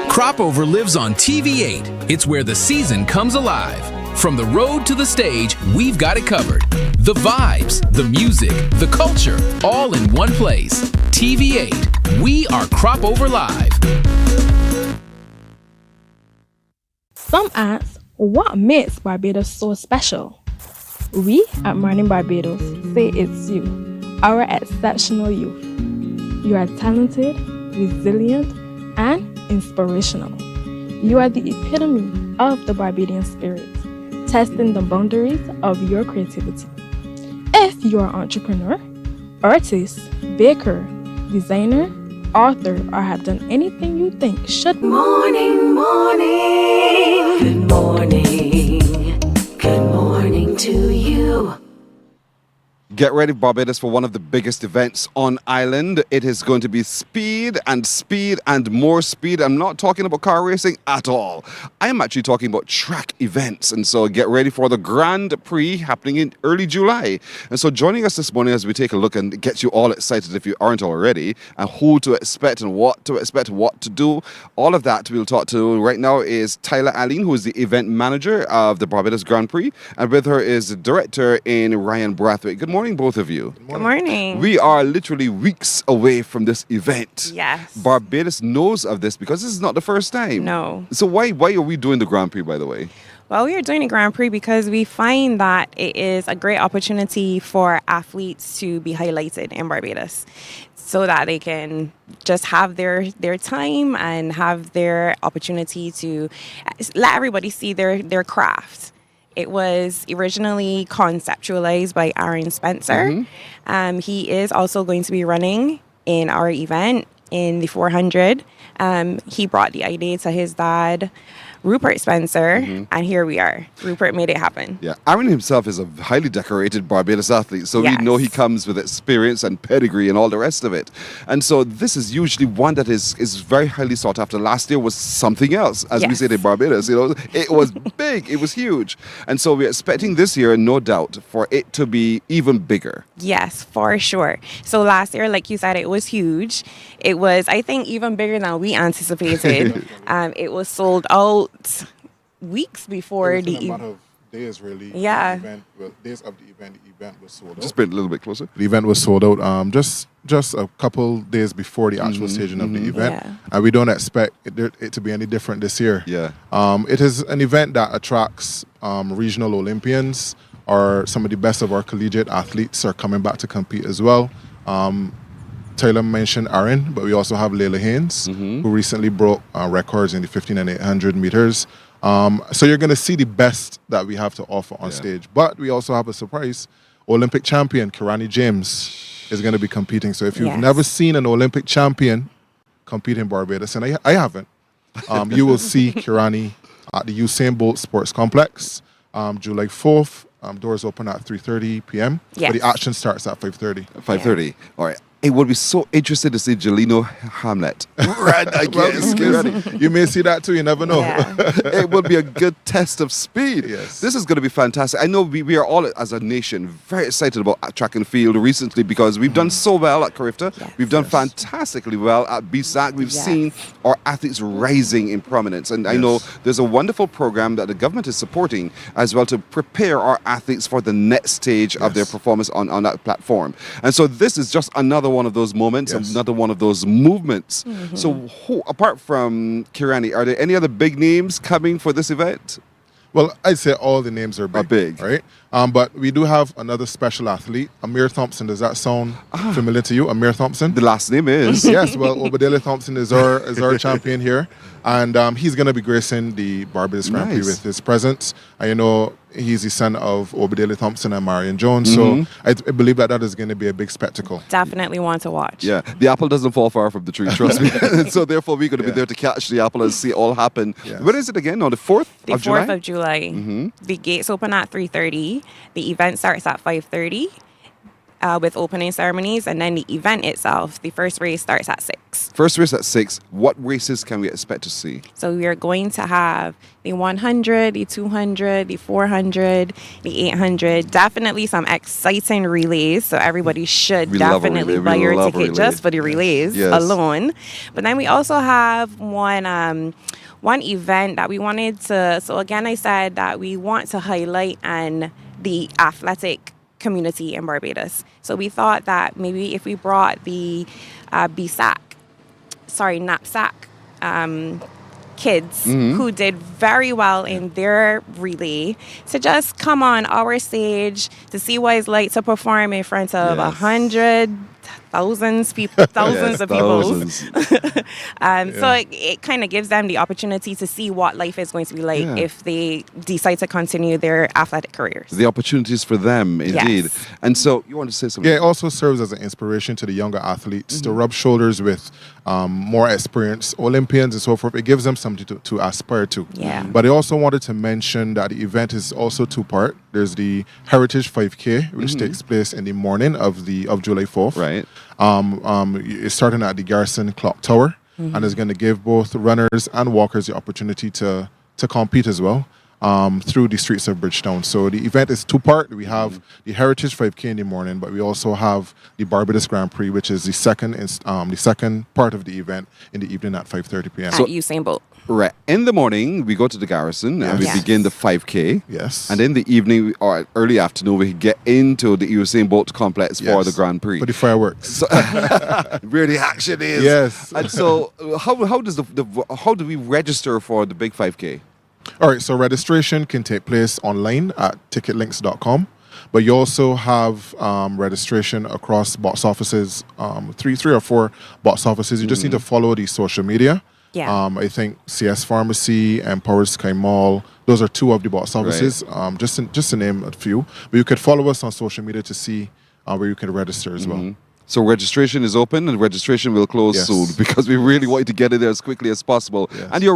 Crop Over lives on TV8. It's where the season comes alive. From the road to the stage, we've got it covered. The vibes, the music, the culture, all in one place. TV8, we are Crop Over Live. Some ask, what makes Barbados so special? We at Mornin Barbados say it's you, our exceptional youth. You are talented, resilient, and inspirational. You are the epitome of the Barbadian spirit, testing the boundaries of your creativity. If you are an entrepreneur, artist, baker, designer, author, or have done anything you think should Morning, morning. Good morning. Good morning to you. Get ready, Barbados, for one of the biggest events on island. It is going to be speed and more speed. I'm not talking about car racing at all. I'm actually talking about track events. And so get ready for the Grand Prix happening in early July. And so joining us this morning as we take a look and get you all excited if you aren't already, and who to expect and what to expect, what to do, all of that we'll talk to right now is Tyler Aline, who is the event manager of the Barbados Grand Prix. And with her is the director in Ryan Brathwaite. Good morning, both of you. Good morning. We are literally weeks away from this event. Yes. Barbados knows of this because this is not the first time. No. So why are we doing the Grand Prix, by the way? Well, we are doing the Grand Prix because we find that it is a great opportunity for athletes to be highlighted in Barbados so that they can just have their time and have their opportunity to let everybody see their craft. It was originally conceptualized by Aaron Spencer. He is also going to be running in our event in the 400. He brought the idea to his dad, Rupert Spencer, and here we are. Rupert made it happen. Yeah, Aaron himself is a highly decorated Barbados athlete, so we know he comes with experience and pedigree and all the rest of it. And so this is usually one that is very highly sought after. Last year was something else, as we said in Barbados. You know, it was big, it was huge. And so we're expecting this year, no doubt, for it to be even bigger. Yes, for sure. So last year, like you said, it was huge. It was, I think, even bigger than we anticipated. It was sold out weeks before the amount of days, really. Yeah. The event, days of the event was sold out. Just bring it a little bit closer. The event was sold out just a couple days before the actual staging of the event. Yeah. And we don't expect it to be any different this year. Yeah. It is an event that attracts regional Olympians, or some of the best of our collegiate athletes are coming back to compete as well. Taylor mentioned Aaron, but we also have Layla Haynes, who recently broke records in the 15 and 800 meters. So you're going to see the best that we have to offer on stage. But we also have a surprise. Olympic champion, Kirani James. is going to be competing. So if you've Yes. never seen an Olympic champion compete in Barbados, and I haven't, you will see Kirani at the Usain Bolt Sports Complex, July 4th. Doors open at 3:30 p.m. Yes. But the action starts at 5:30. 5:30. All right. It would be so interested to see Jelino Hamlet. Right, I guess. You may see that too. You never know. Yeah. It will be a good test of speed. Yes. This is going to be fantastic. I know we are all, as a nation, very excited about track and field recently because we've done so well at Carifta. Yes. We've done fantastically well at BSAC. We've Yes. seen our athletes rising in prominence. And I know there's a wonderful program that the government is supporting as well to prepare our athletes for the next stage of their performance on that platform. And so this is just another one of those moments, another one of those movements. So apart from Kirani, are there any other big names coming for this event? Well, I'd say all the names are big. Right? But we do have another special athlete, Amir Thompson. Does that sound familiar to you, Amir Thompson? The last name is? Yes, well, Obadele Thompson is our champion here. And he's going to be gracing the Barbados Grand Prix with his presence. And you know, he's the son of Obadele Thompson and Marion Jones. So I believe that is going to be a big spectacle. Definitely want to watch. Yeah, the apple doesn't fall far from the tree, trust me. So therefore, we're going to be there to catch the apple and see it all happen. Yes. When is it again? On the 4th of July? The 4th of July. The gates open at 3:30. The event starts at 5:30 with opening ceremonies. And then the event itself, the first race starts at 6. First race at 6. What races can we expect to see? So we are going to have the 100, the 200, the 400, the 800. Definitely some exciting relays. So everybody should We love a definitely relay. buy We your love a ticket relay. just for the relays Yes. alone. But then we also have one event that we wanted to. So again, I said that we want to highlight the athletic community in Barbados. So we thought that maybe if we brought the knapsack kids who did very well in their relay to just come on our stage to see what it's like to perform in front of 100,000 people, thousands of people. So it kind of gives them the opportunity to see what life is going to be like if they decide to continue their athletic careers. The opportunities for them, indeed. Yes. And so you want to say something? Yeah, it also serves as an inspiration to the younger athletes to rub shoulders with more experienced Olympians and so forth. It gives them something to aspire to. Yeah. But I also wanted to mention that the event is also two-part. There's the Heritage 5K, which takes place in the morning of July 4th. Right. It's starting at the Garrison Clock Tower, and it's going to give both runners and walkers the opportunity to compete as well through the streets of Bridgetown. So the event is two-part. We have the Heritage 5K in the morning, but we also have the Barbados Grand Prix, which is the second part of the event in the evening at 5:30 p.m. At Usain Bolt. Right. In the morning, we go to the Garrison and we Yes. begin the 5K. Yes. And in the evening or early afternoon, we get into the Usain Bolt complex for the Grand Prix. For the fireworks. So, where the action is. Yes. And so, how do we register for the big 5K? All right, so registration can take place online at ticketlinks.com, but you also have registration across box offices, three or four box offices. You just need to follow the social media. Yeah. I think CS Pharmacy and Power Sky Mall, those are two of the box offices, just to name a few. But you could follow us on social media to see where you can register as well. So registration is open and registration will close soon because we really want you to get in there as quickly as possible. Yes. And you're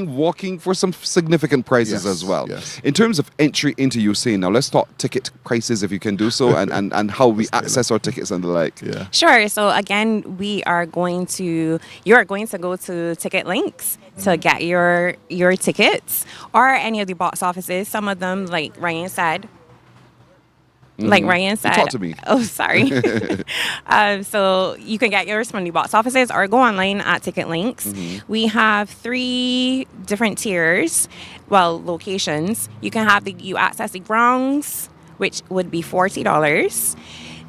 walking for some significant prices as well. Yes. In terms of entry into Usain, now let's talk ticket prices if you can do so and how we access our tickets and the like. Yeah. Sure. So again, you are going to go to Ticket Links to get your tickets, or any of the box offices. Some of them, like Ryan said. Talk to me. Oh, sorry. So you can get yours from the box offices or go online at Ticket Links. We have 3 different tiers, locations. You can have you access the grounds, which would be $40.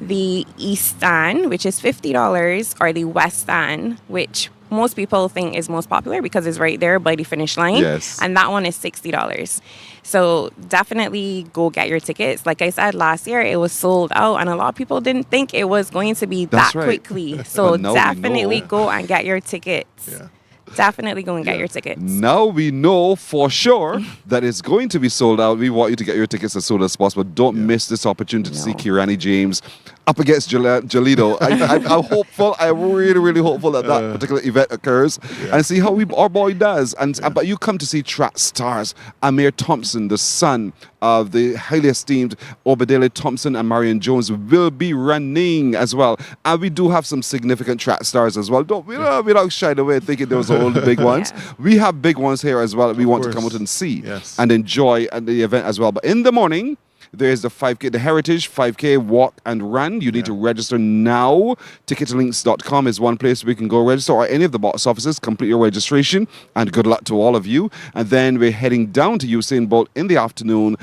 The East Stand, which is $50, or the West Stand, which most people think is most popular because it's right there by the finish line. Yes. And that one is $60. So definitely go get your tickets. Like I said, last year it was sold out and a lot of people didn't think it was going to be That's that right. quickly. So But now we definitely know. go and get your tickets. Yeah. Definitely go and get your tickets. Now we know for sure that it's going to be sold out. We want you to get your tickets as soon as possible. Don't miss this opportunity to see Kirani James up against Jolido. I'm hopeful. I'm really, really hopeful that that particular event occurs and see how our boy does. But you come to see track stars Amir Thompson, the son of the highly esteemed Obadele Thompson, and Marion Jones will be running as well. And we do have some significant track stars as well. We don't shy away thinking those are all the big ones. We have big ones here as well that we want to come out and see and enjoy at the event as well. But in the morning, there's the 5K, the Heritage 5K walk and run. You need to register now. Ticketlinks.com is one place we can go register, or any of the box offices. Complete your registration, and good luck to all of you. And then we're heading down to Usain Bolt in the afternoon.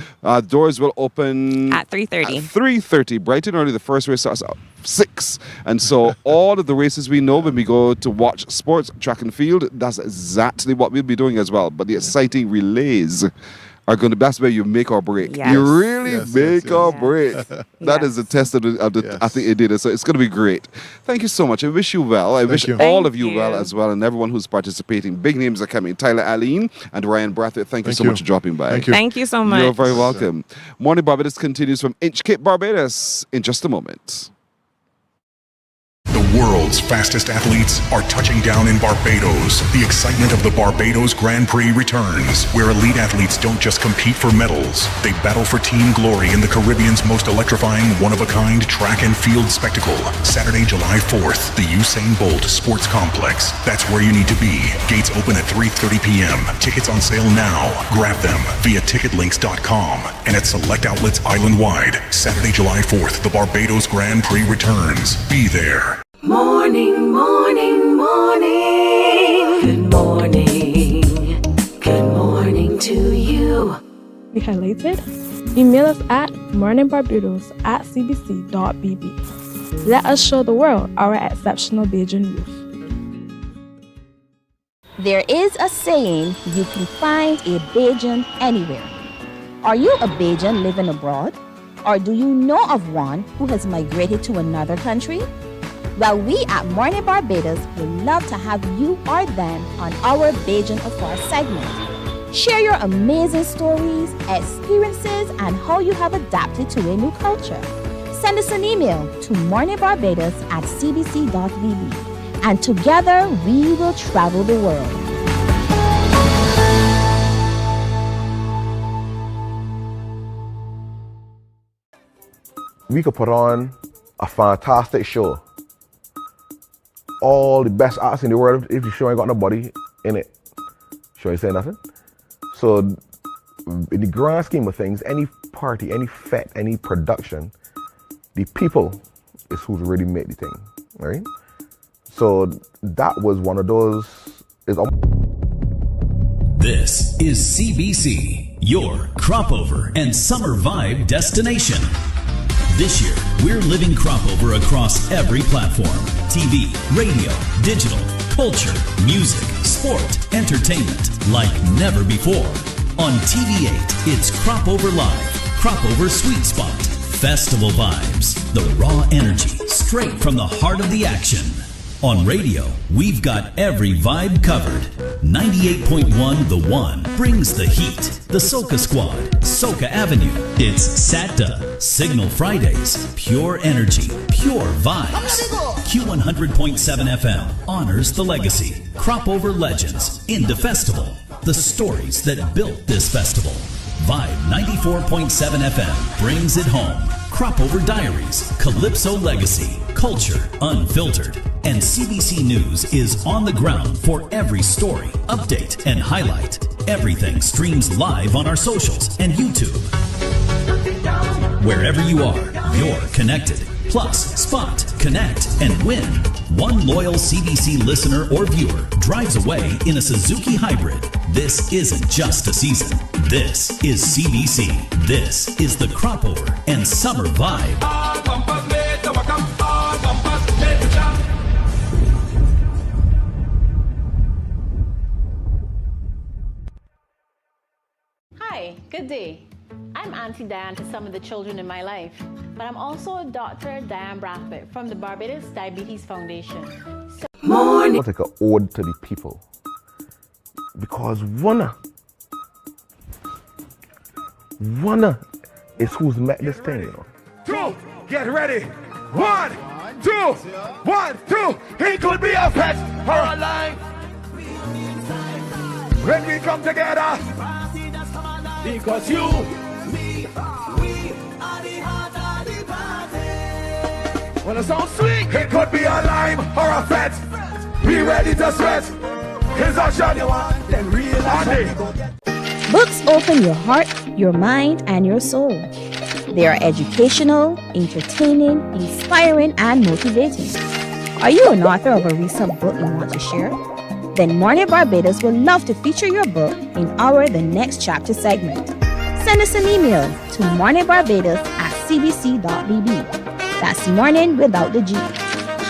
Doors will open at 3:30. 3:30, bright and early. The first race starts at 6. And so all of the races we know when we go to watch sports, track and field, that's exactly what we'll be doing as well. But the exciting relays are going to, that's where you make or break. Yes. You really make or break. That is the test of the I think it did. So it's going to be great. Thank you so much. I wish you well. I wish all of you well as well, and everyone who's participating. Big names are coming. Tyler Aline and Ryan Brathwaite, thank you so much for dropping by. Thank you so much. You're very welcome. Morning Barbados continues from Inchcape, Barbados in just a moment. The world's fastest athletes are touching down in Barbados. The excitement of the Barbados Grand Prix returns, where elite athletes don't just compete for medals. They battle for team glory in the Caribbean's most electrifying, one-of-a-kind track and field spectacle. Saturday, July 4th, the Usain Bolt Sports Complex. That's where you need to be. Gates open at 3:30 p.m. Tickets on sale now. Grab them via ticketlinks.com and at select outlets island-wide. Saturday, July 4th, the Barbados Grand Prix returns. Be there. Morning, morning, morning. Good morning. Good morning to you. Be highlighted? Email us at morninbarbados@cbc.bb. Let us show the world our exceptional Bajan youth. There is a saying, you can find a Bajan anywhere. Are you a Bajan living abroad? Or do you know of one who has migrated to another country? Well, we at Mornin Barbados would love to have you or them on our Bajan Afar segment. Share your amazing stories, experiences, and how you have adapted to a new culture. Send us an email to morninbarbados@cbc.bb, and together we will travel the world. We could put on a fantastic show. All the best artists in the world, if the show ain't got nobody in it, show ain't saying nothing. So in the grand scheme of things, any party, any fete, any production, the people is who really make the thing, right? So that was one of those. This is CBC, your crop over and summer vibe destination. This year, we're living crop over across every platform: TV, radio, digital, culture, music, sport, entertainment, like never before. On TV8, it's Crop Over Live, Crop Over Sweet Spot, festival vibes, the raw energy, straight from the heart of the action. On radio, we've got every vibe covered. 98.1 The One brings the heat. The Soca Squad, Soca Avenue. It's SATA, Signal Fridays, pure energy, pure vibes. Q100.7 FM honors the legacy. Crop Over Legends, Into Festival, the stories that built this festival. Vibe 94.7 FM brings it home. Crop Over Diaries, Calypso Legacy, culture unfiltered. And CBC News is on the ground for every story, update, and highlight. Everything streams live on our socials and YouTube. Wherever you are, you're connected. Plus, spot, connect, and win. One loyal CBC listener or viewer drives away in a Suzuki Hybrid. This isn't just a season. This is CBC. This is the Crop Over and Summer Vibe. Hi, good day. I'm Auntie Diane to some of the children in my life, but I'm also Dr. Diane Brathwaite from the Barbados Diabetes Foundation. I want to take an ode to the people, because one is who's met this thing, you know. Two, get ready. 1, 2, 1, 2. It could be a pet or a life. When we come together, because you, me, we are the heart of the party. When the song sweet, it could be a lime or a fat. Be ready to sweat. Here's a shot you want, then realize. Books open your heart, your mind, and your soul. They are educational, entertaining, inspiring, and motivating. Are you an author of a recent book you want to share? Then Mornin Barbados would love to feature your book in our The Next Chapter segment. Send us an email to morninbarbados@cbc.bb. That's morning without the G.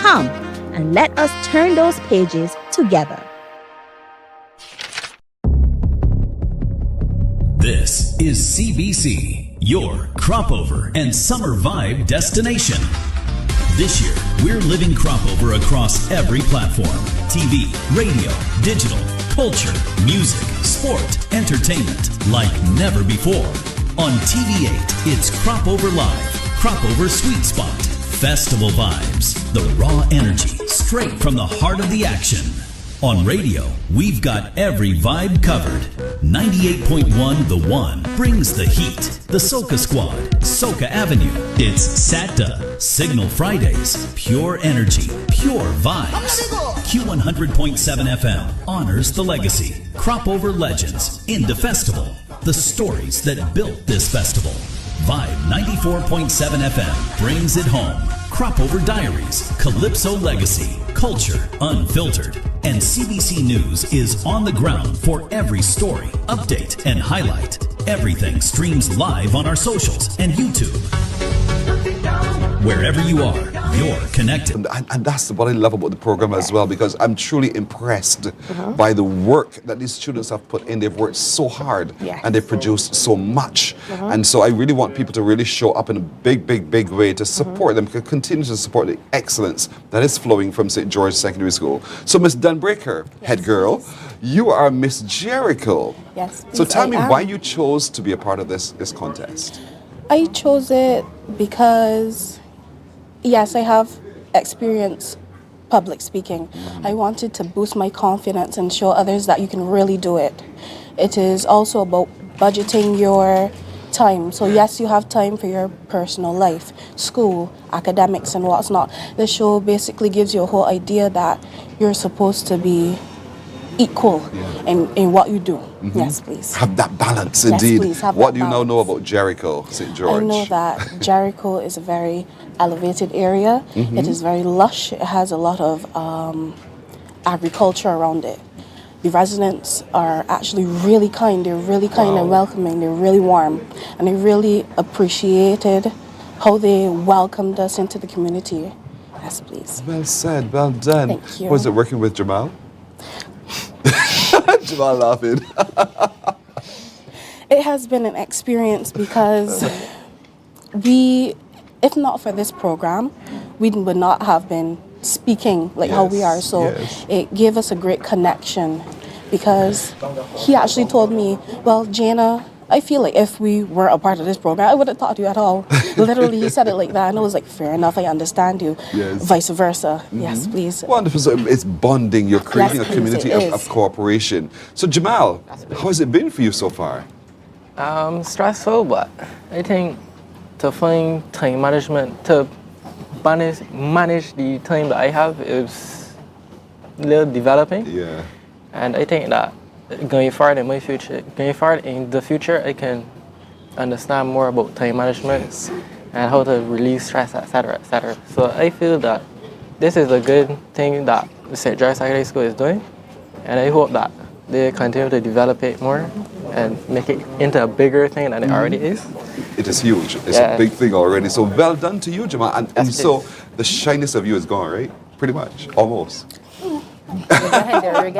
Come and let us turn those pages together. This is CBC, your crop over and summer vibe destination. This year, we're living crop over across every platform: TV, radio, digital, culture, music, sport, entertainment, like never before. On TV8, it's Crop Over Live, Crop Over Sweet Spot, festival vibes, the raw energy, straight from the heart of the action. On radio, we've got every vibe covered. 98.1 The One brings the heat. The Soca Squad, Soca Avenue. It's SATA, Signal Fridays, pure energy, pure vibes. Q100.7 FM honors the legacy. Crop Over Legends, in the festival. The stories that built this festival. Vibe 94.7 FM brings it home. Crop Over Diaries, Calypso Legacy, culture unfiltered. And CBC News is on the ground for every story, update, and highlight. Everything streams live on our socials and YouTube. Wherever you are, you're connected. And that's what I love about the program as well, because I'm truly impressed by the work that these students have put in. They've worked so hard and they've produced so much. And so I really want people to really show up in a big, big, big way to support them, to continue to support the excellence that is flowing from St. George Secondary School. So Miss Dunbreaker, head girl, you are Miss Jericho. Yes. So tell me why you chose to be a part of this contest. I chose it because, yes, I have experience public speaking. I wanted to boost my confidence and show others that you can really do it. It is also about budgeting your time. So yes, you have time for your personal life, school, academics, and what's not. The show basically gives you a whole idea that you're supposed to be equal in what you do. Yes, please. Have that balance, Yes, indeed. please, have What that do you now know about Jericho, St. George? I know that Jericho is a very elevated area. It is very lush. It has a lot of agriculture around it. The residents are actually really kind. They're really kind and welcoming. They're really warm. And I really appreciated how they welcomed us into the community. Yes, please. Well said, well done. Thank you. Was it working with Jamal? Jamal laughing. It has been an experience because if not for this program, we would not have been speaking like how we are. So it gave us a great connection because he actually told me, well, Jana, I feel like if we were a part of this program, I wouldn't talk to you at all. Literally, he said it like that. And I was like, fair enough, I understand you. Vice versa. Yes, please. Wonderful. So it's bonding. You're creating Yes, a community please, it of is. cooperation. So Jamal, how has it been for you so far? Stressful, but I think to find time management, to manage the time that I have is a little developing. Yeah. And I think that going forward in the future, I can understand more about time management and how to relieve stress, etc., etc. So I feel that this is a good thing that the St. George Secondary School is doing, and I hope that they continue to develop it more and make it into a bigger thing than it already is. It is huge. It's a big thing already. So well done to you, Jamal. And so the shyness of you is gone, right? Pretty much, almost. We're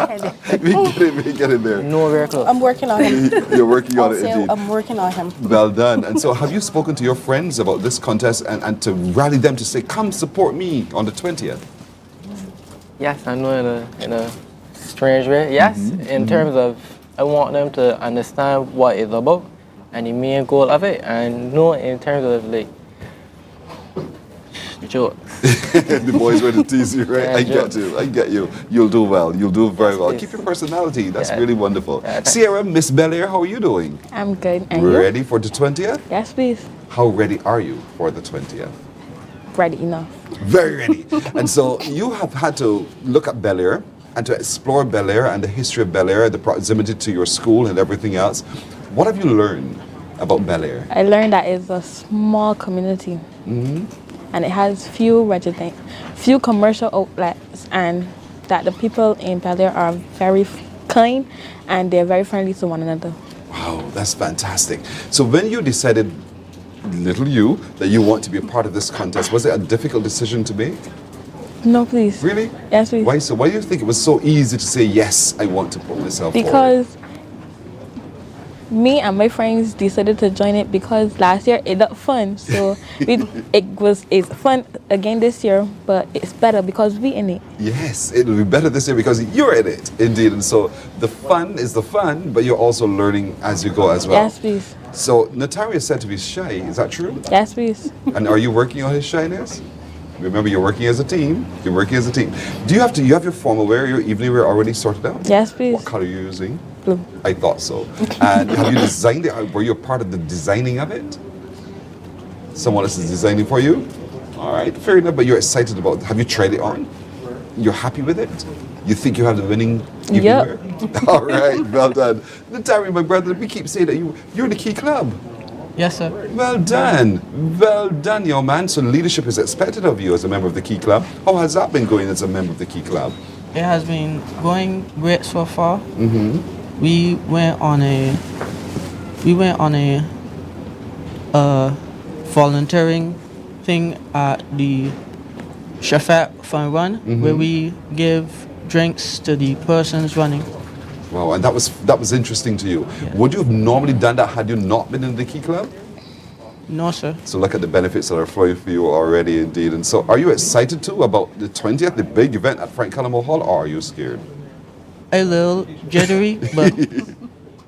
getting there. No, very close. I'm working on him. You're working on I'll it, say indeed. I'm working on him. Well done. And so have you spoken to your friends about this contest and to rally them to say, come support me on the 20th? Yes, I know in a strange way. Yes, in terms of I want them to understand what it's about and the main goal of it, and know in terms of like the jokes. The boys were to tease you, right? Yeah, I get you. I get you. You'll do well. You'll do very well. please. Keep your personality. That's Yeah. really wonderful. Yeah, thanks. Sierra, Miss Belair, how are you doing? I'm good. And you? Ready for the 20th? Yes, please. How ready are you for the 20th? Ready enough. Very ready. And so you have had to look at Bel Air and to explore Bel Air and the history of Bel Air, the proximity to your school and everything else. What have you learned about Bel Air? I learned that it's a small community. And it has few commercial outlets, and that the people in Bel Air are very kind and they're very friendly to one another. Wow, that's fantastic. So when you decided, little you, that you want to be a part of this contest, was it a difficult decision to make? No, please. Really? Yes, please. Why so? Why do you think it was so easy to say, yes, I want to put myself forward? Because me and my friends decided to join it because last year it looked fun. So it's fun again this year, but it's better because we in it. Yes, it will be better this year because you're in it, indeed. And so the fun is the fun, but you're also learning as you go as well. Yes, please. So Notarius said to be shy. Is that true? Yes, please. And are you working on his shyness? Remember, you're working as a team. You're working as a team. Do you have your formal wear, your evening wear already sorted out? Yes, please. What color are you using? Blue. I thought so. And have you designed it? Were you a part of the designing of it? Someone else is designing for you? All right, fair enough. But you're excited about it. Have you tried it on? You're happy with it? You think you have the winning evening wear? All right, well done. Notary, my brother, we keep saying that you're in the Key Club. Yes, sir. Well done. Well done, young man. So leadership is expected of you as a member of the Key Club. How has that been going as a member of the Key Club? It has been going great so far. Mm-hmm. We went on a volunteering thing at the Shafat Fun Run, where we give drinks to the persons running. Wow, and that was interesting to you. Yeah. Would you have normally done that had you not been in the Key Club? No, sir. So look at the benefits that are flowing for you already, indeed. And so are you excited too about the 20th, the big event at Frank Cullimore Hall, or are you scared? A little jittery, but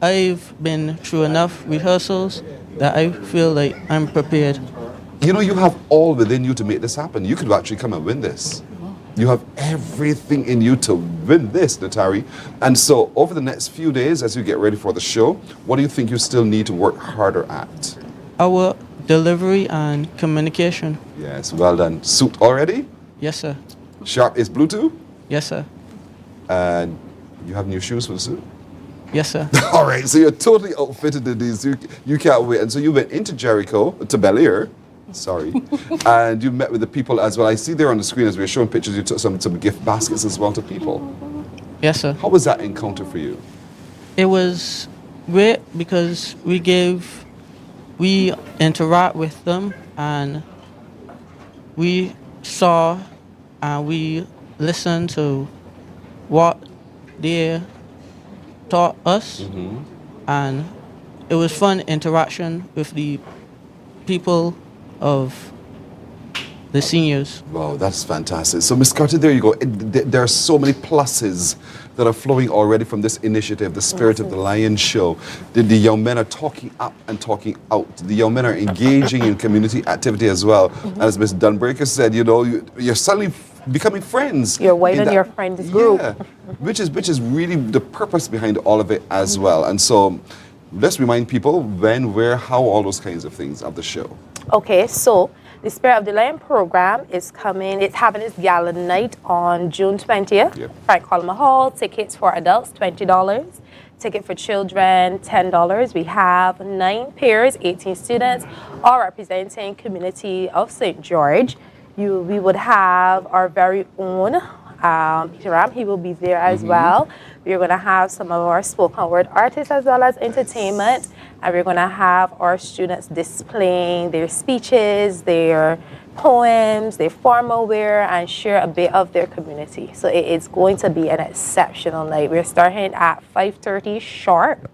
I've been through enough rehearsals that I feel like I'm prepared. You know, you have all within you to make this happen. You could actually come and win this. You have everything in you to win this, Notary. And so over the next few days, as you get ready for the show, what do you think you still need to work harder at? Our delivery and communication. Yes, well done. Suit already? Yes, sir. Sharp is Bluetooth? Yes, sir. And you have new shoes for the suit? Yes, sir. All right, so you're totally outfitted in these. You can't wait. And so you went into Jericho, to Bel Air, sorry, and you met with the people as well. I see there on the screen as we were showing pictures, you took some gift baskets as well to people. Yes, sir. How was that encounter for you? It was great because we interact with them and we saw and we listened to what they taught us, and it was fun interaction with the people of the seniors. Wow, that's fantastic. So, Ms. Carter, there you go. There are so many pluses that are flowing already from this initiative, the Spirit of the Lion Show. The young men are talking up and talking out. The young men are engaging in community activity as well. As Ms. Dunbreaker said, you know, you're suddenly becoming friends. You're widening your friends group. Yeah, which is really the purpose behind all of it as well. And so, let's remind people when, where, how, all those kinds of things of the show. Okay, so the Spirit of the Lion program is coming. It's having its gala night on June 20th. Yep. Frank Cullimore Hall. Tickets for adults, $20. Ticket for children, $10. We have 9 pairs, 18 students, all representing community of St. George. We would have our very own Peter Ram. He will be there as well. We're going to have some of our spoken word artists as well as entertainment. And we're going to have our students displaying their speeches, their poems, their formal wear, and share a bit of their community. So it's going to be an exceptional night. We're starting at 5:30 sharp.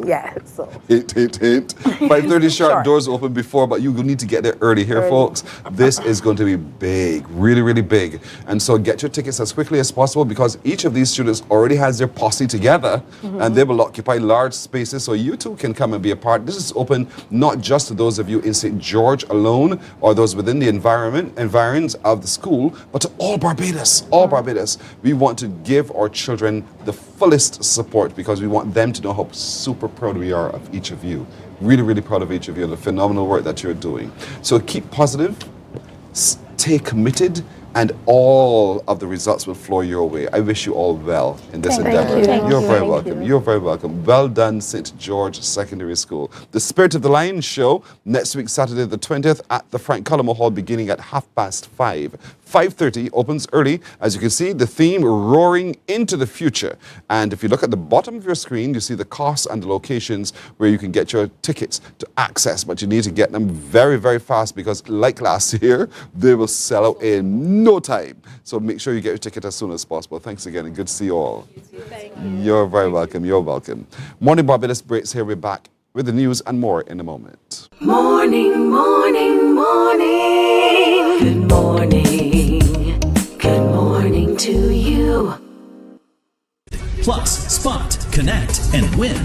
Yeah, so. Hint, hint, hint. 5:30 sharp, doors open before, but you will need to get there early here, folks. This is going to be big, really, really big. And so get your tickets as quickly as possible because each of these students already has their posse together and they will occupy large spaces so you too can come and be a part. This is open not just to those of you in St. George alone or those within the environs of the school, but to all Barbados, all Barbados. We want to give our children the fullest support because we want them to know how super proud we are of each of you. Really, really proud of each of you and the phenomenal work that you're doing. So keep positive, stay committed, and all of the results will flow your way. I wish you all well in this endeavor. You're very welcome. You're very welcome. Well done, St. George Secondary School. The Spirit of the Lion show next week, Saturday the 20th at the Frank Collymore Hall beginning at 5:30. 5:30 opens early. As you can see, the theme roaring into the future. And if you look at the bottom of your screen, you see the costs and the locations where you can get your tickets to access. But you need to get them very, very fast because like last year, they will sell out in no time. So make sure you get your ticket as soon as possible. Thanks again and good to see you all. You're very welcome. You're welcome. Morning Barbados breaks here. We're back with the news and more in a moment. Morning, morning, morning. Good morning. Good morning to you. Plus, spot, connect, and win.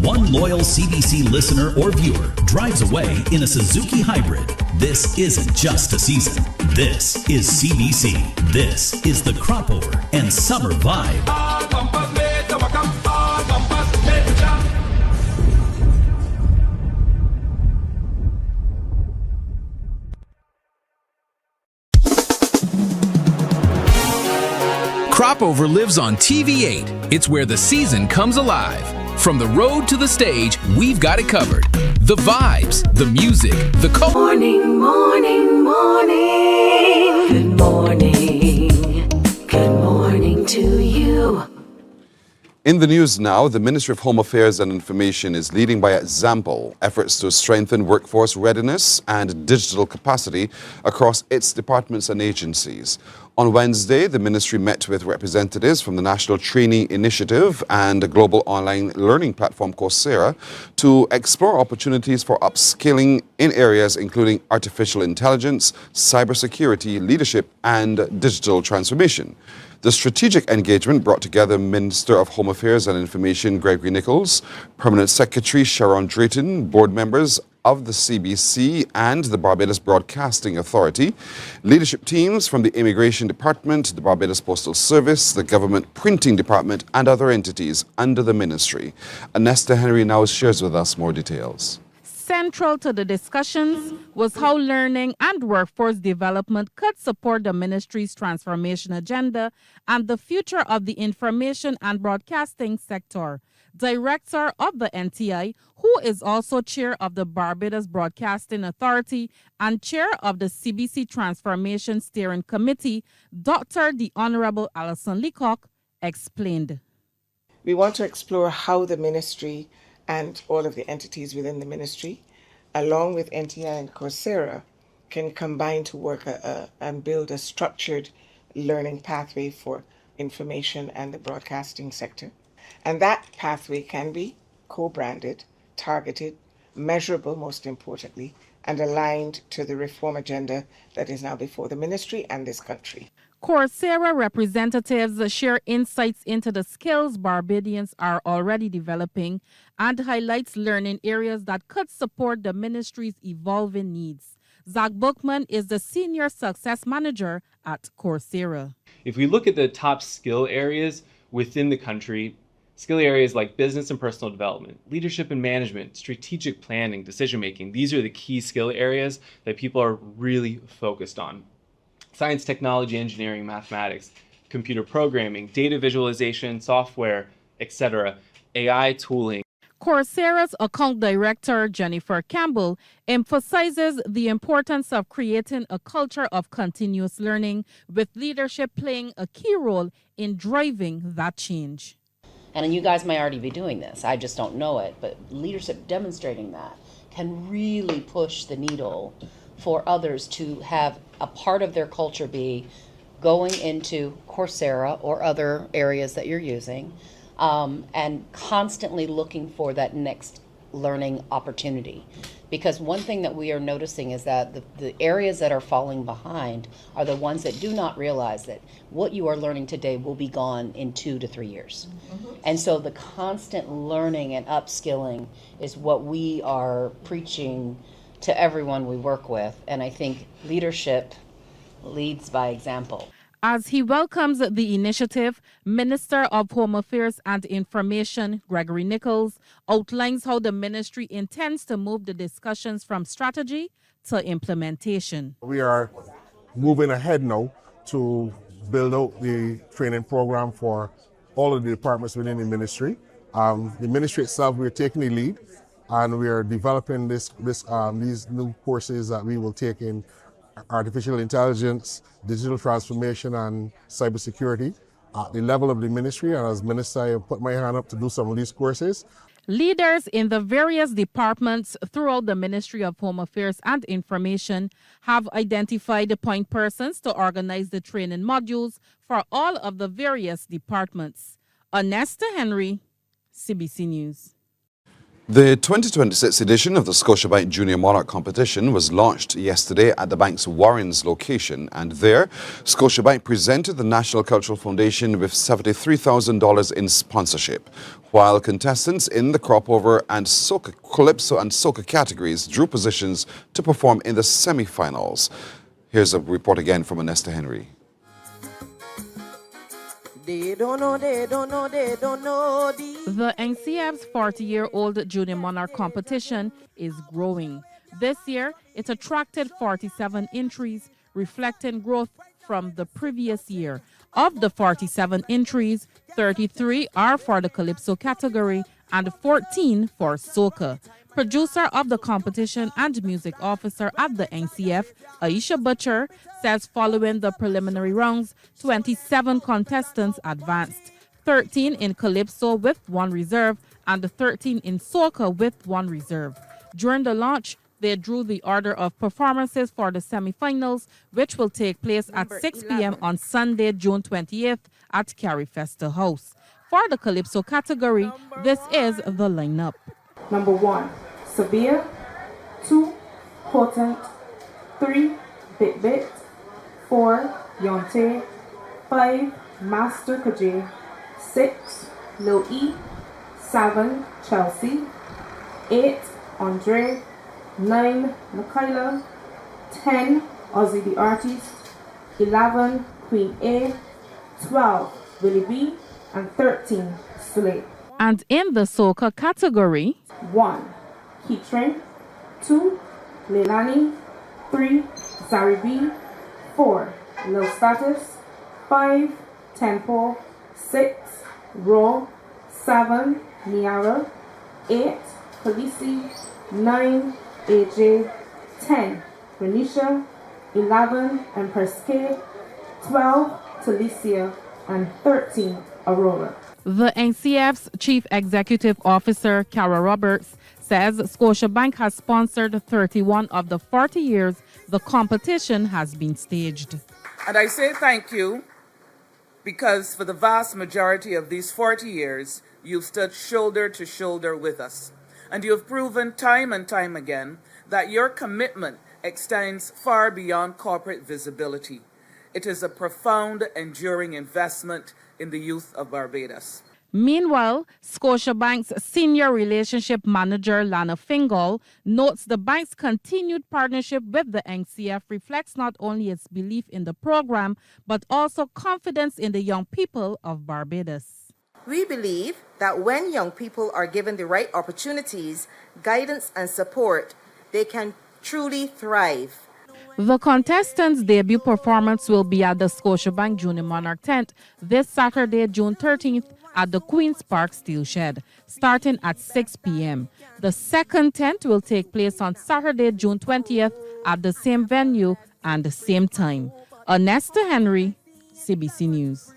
One loyal CBC listener or viewer drives away in a Suzuki Hybrid. This isn't just a season. This is CBC. This is the Crop Over and Summer Vibe. Crop Over lives on TV8. It's where the season comes alive. From the road to the stage, we've got it covered. The vibes, the music, the Morning, morning, morning. Good morning. Good morning to you. In the news now, the Ministry of Home Affairs and Information is leading by example efforts to strengthen workforce readiness and digital capacity across its departments and agencies. On Wednesday, the ministry met with representatives from the National Training Initiative and the global online learning platform Coursera to explore opportunities for upskilling in areas including artificial intelligence, cybersecurity, leadership, and digital transformation. The strategic engagement brought together Minister of Home Affairs and Information Gregory Nichols, Permanent Secretary Sharon Drayton, board members of the CBC and the Barbados Broadcasting Authority, leadership teams from the Immigration Department, the Barbados Postal Service, the Government Printing Department, and other entities under the ministry. Anesta Henry now shares with us more details. Central to the discussions was how learning and workforce development could support the ministry's transformation agenda and the future of the information and broadcasting sector. Director of the NTI, who is also chair of the Barbados Broadcasting Authority and chair of the CBC Transformation Steering Committee, Dr. the Honorable Alison Leacock, explained. We want to explore how the ministry and all of the entities within the ministry, along with NTI and Coursera, can combine to work and build a structured learning pathway for information and the broadcasting sector. And that pathway can be co-branded, targeted, measurable most importantly, and aligned to the reform agenda that is now before the ministry and this country. Coursera representatives share insights into the skills Barbadians are already developing and highlights learning areas that could support the ministry's evolving needs. Zach Bookman is the Senior Success Manager at Coursera. If we look at the top skill areas within the country, skill areas like business and personal development, leadership and management, strategic planning, decision-making, these are the key skill areas that people are really focused on. Science, technology, engineering, mathematics, computer programming, data visualization, software, etc., AI tooling. Coursera's account director, Jennifer Campbell, emphasizes the importance of creating a culture of continuous learning, with leadership playing a key role in driving that change. And you guys may already be doing this, I just don't know it, but leadership demonstrating that can really push the needle for others to have a part of their culture be going into Coursera or other areas that you're using, and constantly looking for that next learning opportunity. Because one thing that we are noticing is that the areas that are falling behind are the ones that do not realize that what you are learning today will be gone in 2 to 3 years. And so the constant learning and upskilling is what we are preaching to everyone we work with. And I think leadership leads by example. As he welcomes the initiative, Minister of Home Affairs and Information, Gregory Nichols, outlines how the ministry intends to move the discussions from strategy to implementation. We are moving ahead now to build out the training program for all of the departments within the ministry. The ministry itself, we're taking the lead, and we are developing these new courses that we will take in artificial intelligence, digital transformation, and cybersecurity at the level of the ministry. And as minister, I put my hand up to do some of these courses. Leaders in the various departments throughout the Ministry of Home Affairs and Information have identified the point persons to organize the training modules for all of the various departments. Onesta Henry, CBC News. The 2026 edition of the Scotiabank Junior Monarch Competition was launched yesterday at the bank's Warrens location, and there, Scotiabank presented the National Cultural Foundation with $73,000 in sponsorship, while contestants in the cropover and soca, calypso and soca categories drew positions to perform in the semi-finals. Here's a report again from Onesta Henry. They don't know. The NCF's 40-year-old Junior Monarch competition is growing. This year, it attracted 47 entries, reflecting growth from the previous year. Of the 47 entries, 33 are for the Calypso category and 14 for Soca. Producer of the competition and music officer at the NCF, Aisha Butcher, says following the preliminary rounds, 27 contestants advanced, 13 in Calypso with 1 reserve and 13 in Soca with 1 reserve. During the launch, they drew the order of performances for the semifinals, which will take place at 6 p.m. on Sunday, June 20th at Carrie Festa House. For the Calypso category, this is the lineup. Number 1, Severe. 2, Potent. 3, Bit Bit. 4, Yonte. 5, Master Kaje. 6, Lil E. 7, Chelsea. 8, Andre. 9, Michaela. 10, Ozzy the Artist. 11, Queen A. 12, Willie B. And 13, Slay. And in the Soca category, 1, Heatran. 2, Leilani. 3, Zari B. 4, Lil Status. 5, Tempo. 6, Raw. 7, Niara. 8, Khaleesi. 9, AJ. 10, Renisha. 11, Empress K. 12, Talicia. And 13, Aurora. The NCF's Chief Executive Officer, Cara Roberts, says Scotiabank has sponsored 31 of the 40 years the competition has been staged. And I say thank you because for the vast majority of these 40 years, you've stood shoulder to shoulder with us. And you have proven time and time again that your commitment extends far beyond corporate visibility. It is a profound, enduring investment in the youth of Barbados. Meanwhile, Scotiabank's Senior Relationship Manager, Lana Fingal, notes the bank's continued partnership with the NCF reflects not only its belief in the program, but also confidence in the young people of Barbados. We believe that when young people are given the right opportunities, guidance, and support, they can truly thrive. The contestants' debut performance will be at the Scotiabank Junior Monarch tent this Saturday, June 13th at the Queen's Park Steel Shed, starting at 6 p.m. The second tent will take place on Saturday, June 20th at the same venue and the same time. Onesta Henry, CBC News.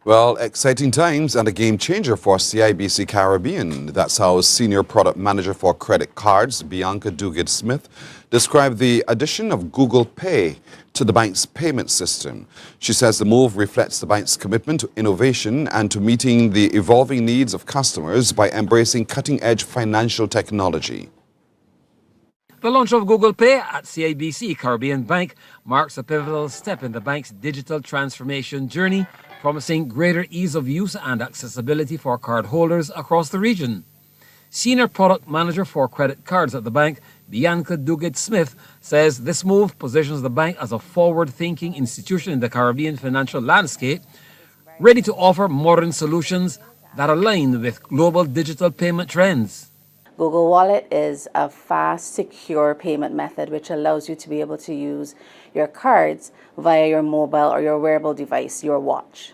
Well, exciting times and a game changer for CIBC Caribbean. That's how Senior Product Manager for Credit Cards, Bianca Duguid-Smith, described the addition of Google Pay to the bank's payment system. She says the move reflects the bank's commitment to innovation and to meeting the evolving needs of customers by embracing cutting-edge financial technology. The launch of Google Pay at CIBC Caribbean Bank marks a pivotal step in the bank's digital transformation journey, promising greater ease of use and accessibility for cardholders across the region. Senior Product Manager for Credit Cards at the bank, Bianca Duguid-Smith, says this move positions the bank as a forward-thinking institution in the Caribbean financial landscape, ready to offer modern solutions that align with global digital payment trends. Google Wallet is a fast, secure payment method which allows you to be able to use your cards via your mobile or your wearable device, your watch.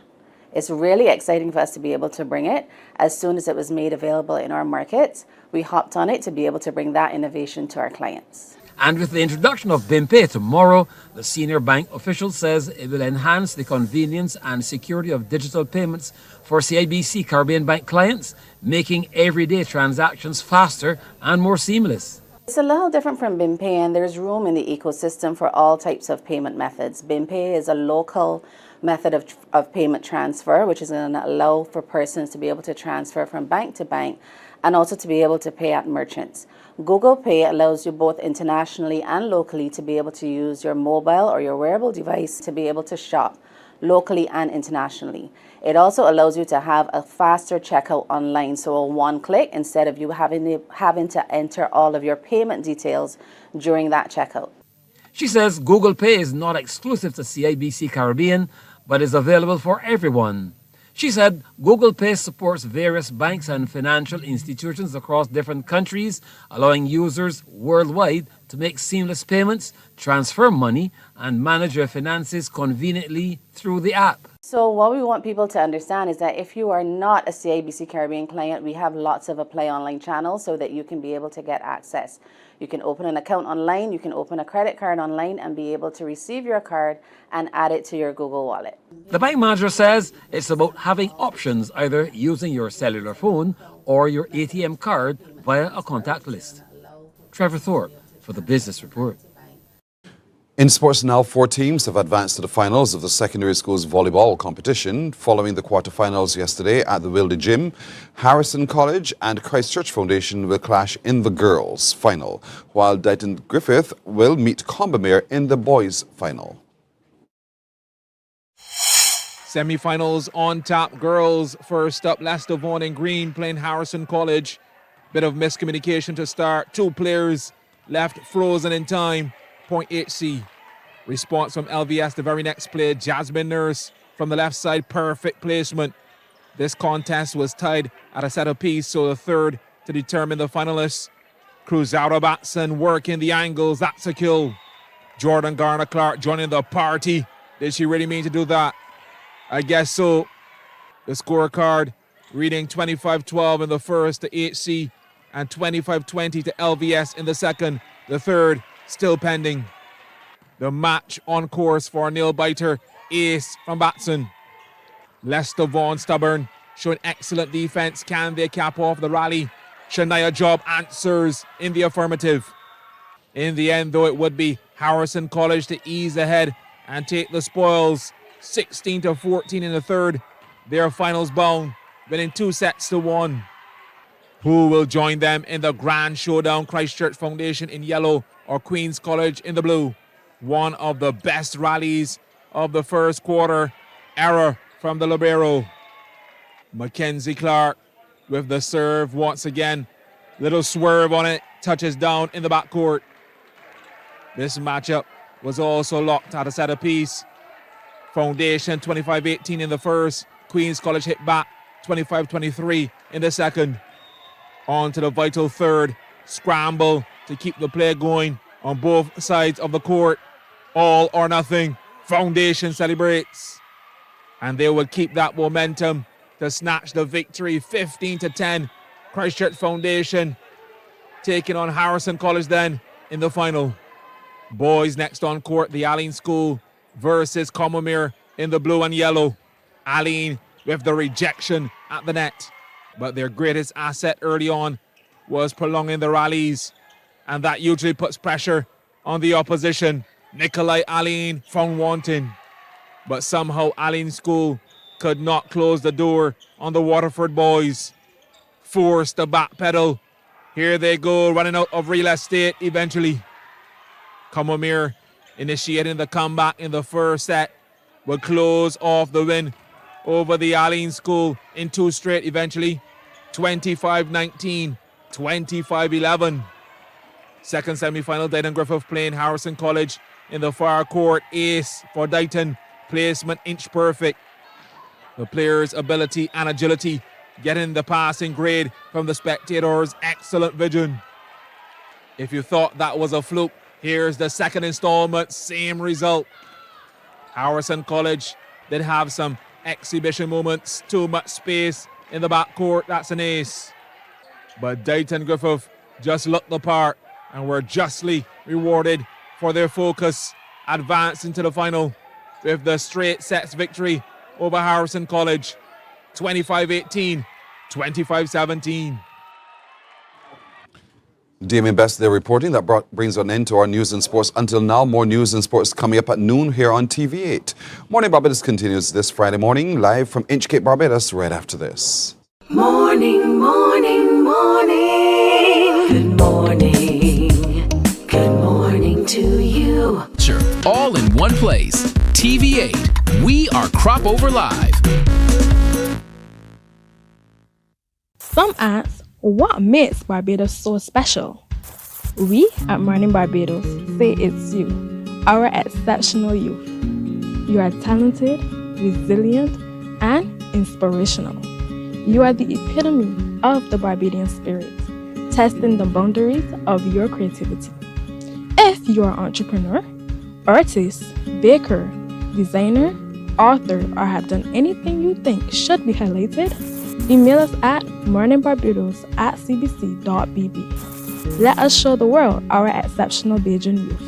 It's really exciting for us to be able to bring it. As soon as it was made available in our markets, we hopped on it to be able to bring that innovation to our clients. And with the introduction of BIMPay tomorrow, the senior bank official says it will enhance the convenience and security of digital payments for CIBC Caribbean Bank clients, making everyday transactions faster and more seamless. It's a little different from BIMPay, and there's room in the ecosystem for all types of payment methods. BIMPay is a local method of payment transfer, which is going to allow for persons to be able to transfer from bank to bank and also to be able to pay at merchants. Google Pay allows you both internationally and locally to be able to use your mobile or your wearable device to be able to shop locally and internationally. It also allows you to have a faster checkout online, so a one click instead of you having to enter all of your payment details during that checkout. She says Google Pay is not exclusive to CIBC Caribbean, but is available for everyone. She said Google Pay supports various banks and financial institutions across different countries, allowing users worldwide to make seamless payments, transfer money, and manage their finances conveniently through the app. So what we want people to understand is that if you are not a CIBC Caribbean client, we have lots of Apply Online channels so that you can be able to get access. You can open an account online, you can open a credit card online and be able to receive your card and add it to your Google Wallet. The bank manager says it's about having options, either using your cellular phone or your ATM card via a contact list. Trevor Thorpe for the Business Report. In sports now, 4 teams have advanced to the finals of the secondary school's volleyball competition. Following the quarterfinals yesterday at the Wilde Gym, Harrison College and Christchurch Foundation will clash in the girls' final, while Dighton Griffith will meet Combermere in the boys' final. Semi-finals on tap. Girls first up, Leicester Vaughan in green playing Harrison College. Bit of miscommunication to start. 2 players left frozen in time. Point HC. Response from LVS, the very next play, Jasmine Nurse from the left side, perfect placement. This contest was tied at a set apiece, so the third to determine the finalists. Cruzado Batson working the angles, that's a kill. Jordan Garner-Clark joining the party. Did she really mean to do that? I guess so. The scorecard reading 25-12 in the first to HC and 25-20 to LVS in the second. The third still pending. The match on course for a nail-biter. Ace from Batson. Leicester Vaughan stubborn, showing excellent defense. Can they cap off the rally? Shania Job answers in the affirmative. In the end, though, it would be Harrison College to ease ahead and take the spoils. 16-14 in the third. Their finals bound, winning 2-1. Who will join them in the grand showdown? Christchurch Foundation in yellow or Queen's College in the blue. One of the best rallies of the first quarter. Error from the libero. Mackenzie Clark with the serve once again. Little swerve on it, touches down in the backcourt. This matchup was also locked at a set apiece. Foundation 25-18 in the first. Queen's College hit back 25-23 in the second. On to the vital third. Scramble to keep the play going on both sides of the court. All or nothing. Foundation celebrates. And they will keep that momentum to snatch the victory. 15-10. Christchurch Foundation taking on Harrison College then in the final. Boys next on court, the Aline School versus Combermere in the blue and yellow. Aline with the rejection at the net. But their greatest asset early on was prolonging the rallies, and that usually puts pressure on the opposition. Nikolai Aline found wanting, but somehow Aline School could not close the door on the Waterford boys. Forced to backpedal. Here they go, running out of real estate eventually. Comomere initiating the comeback in the first set will close off the win over the Aline School in 2 straight eventually. 25-19, 25-11. Second semi-final, Dighton Griffith playing Harrison College in the far court. Ace for Dighton, placement inch perfect. The players' ability and agility getting the passing grade from the spectators. Excellent vision. If you thought that was a fluke, here's the second installment, same result. Harrison College did have some exhibition moments, too much space in the backcourt, that's an ace. But Dighton Griffith just looked the part and were justly rewarded for their focus, advancing to the final with the straight sets victory over Harrison College. 25-18, 25-17. Damien Best there reporting. That brings an end to our news and sports. Until now, more news and sports coming up at noon here on TV8. Morning Barbados continues this Friday morning, live from Inchcape, Barbados, right after this. Morning, morning, morning. Good morning. Good morning to you. Sure, all in one place. TV8, we are Crop Over Live. Some ask, what makes Barbados so special? We at Mornin Barbados say it's you, our exceptional youth. You are talented, resilient, and inspirational. You are the epitome of the Barbadian spirit, testing the boundaries of your creativity. If you are an entrepreneur, artist, baker, designer, author, or have done anything you think should be highlighted, email us at morninbarbados@cbc.bb. Let us show the world our exceptional Bajan youth.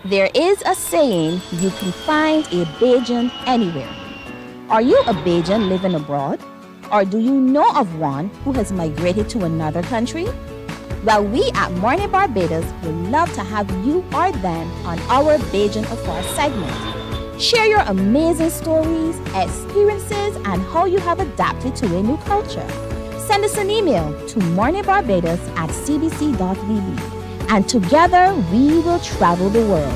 There is a saying, you can find a Bajan anywhere. Are you a Bajan living abroad? Or do you know of one who has migrated to another country? Well, we at Mornin Barbados would love to have you or them on our Bajan Afar segment. Share your amazing stories, experiences, and how you have adapted to a new culture. Send us an email to morninbarbados@cbc.bb, and together we will travel the world.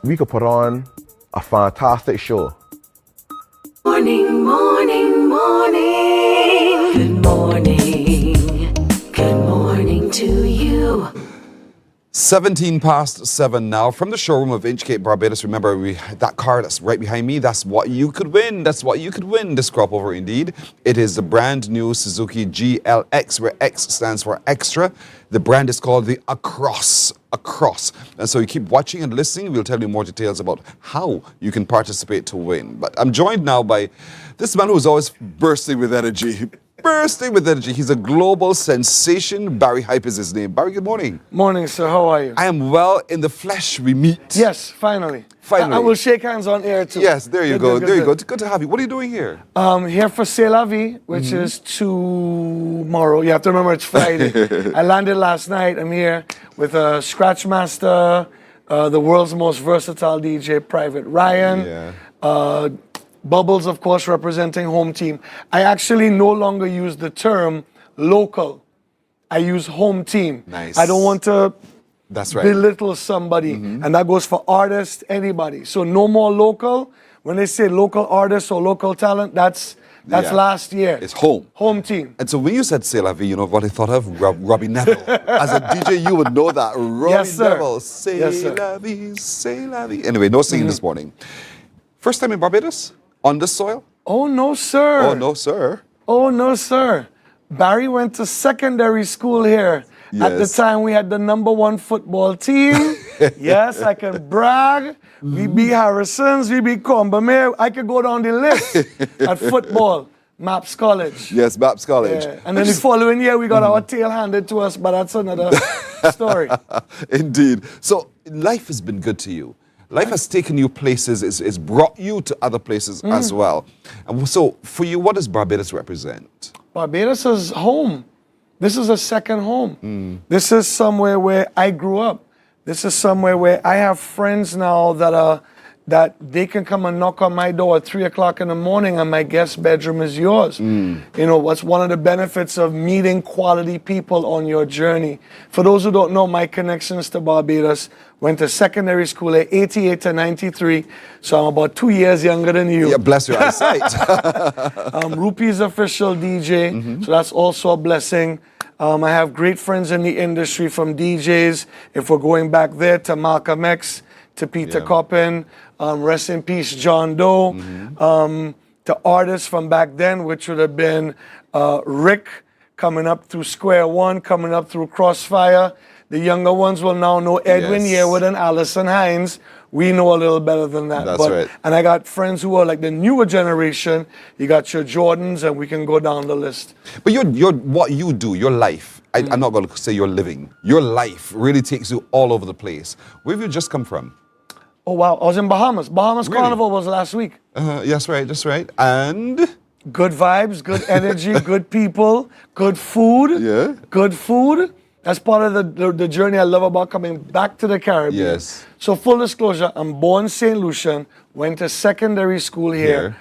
We could put on a fantastic show. Morning, morning, morning. Good morning. Good morning to you. 7:17 now from the showroom of Inchcape, Barbados. Remember, that car that's right behind me, that's what you could win. That's what you could win this crop over indeed. It is the brand new Suzuki GLX, where X stands for extra. The brand is called the Across. And so you keep watching and listening. We'll tell you more details about how you can participate to win. But I'm joined now by this man who's always bursting with energy. He's a global sensation. Barry Hype is his name. Barry, good morning. Morning, sir. How are you? I am well. In the flesh we meet. Yes, finally. I will shake hands on air too. Yes, there you go. Good to have you. What are you doing here? Here for C'est La Vie, which is tomorrow. You have to remember it's Friday. I landed last night. I'm here with a Scratch Master, the world's most versatile DJ, Private Ryan. Bubbles, of course, representing home team. I actually no longer use the term local. I use home team. Nice. I don't want to belittle somebody. And that goes for artists, anybody. So no more local. When they say local artists or local talent, that's last year. It's home. Home team. And so when you said C'est La Vie, you know what I thought of? Robbie Neville. As a DJ, you would know that. Robbie Neville. C'est La Vie, C'est La Vie. Anyway, no singing this morning. First time in Barbados? On this soil? Oh, no, sir. Oh, no, sir. Oh, no, sir. Barry went to secondary school here. Yes. At the time, we had the #1 football team. Yes, I can brag. We beat Harrisons, we beat Combermere. I could go down the list at football. MAPS College. Yes, MAPS College. Yeah. And then the following year, we got our tail handed to us, but that's another story. Indeed. So life has been good to you. Life has taken you places, it's brought you to other places as well. And so for you, what does Barbados represent? Barbados is home. This is a second home. This is somewhere where I grew up. This is somewhere where I have friends now that they can come and knock on my door at 3 o'clock in the morning and my guest bedroom is yours. You know, what's one of the benefits of meeting quality people on your journey. For those who don't know, my connections to Barbados, went to secondary school at 88 to 93, so I'm about 2 years younger than you. Yeah, bless your eyesight. Rupi's official DJ, so that's also a blessing. I have great friends in the industry from DJs, if we're going back there, to Malcolm X, to Peter Coppin, rest in peace, John Doe, to artists from back then, which would have been Rick, coming up through Square One, coming up through Crossfire. The younger ones will now know Edwin Yearwood and Allison Hines. We know a little better than that. That's right. And I got friends who are like the newer generation. You got your Jordans, and we can go down the list. But what you do, your life, I'm not going to say you're living. Your life really takes you all over the place. Where have you just come from? Oh, wow. I was in Bahamas. Bahamas Really? Carnival was last week. Yes, right, that's right. And? Good vibes, good energy, good people, good food. Yeah. Good food. That's part of the journey I love about coming back to the Caribbean. Yes. So full disclosure, I'm born St. Lucian, went to secondary school here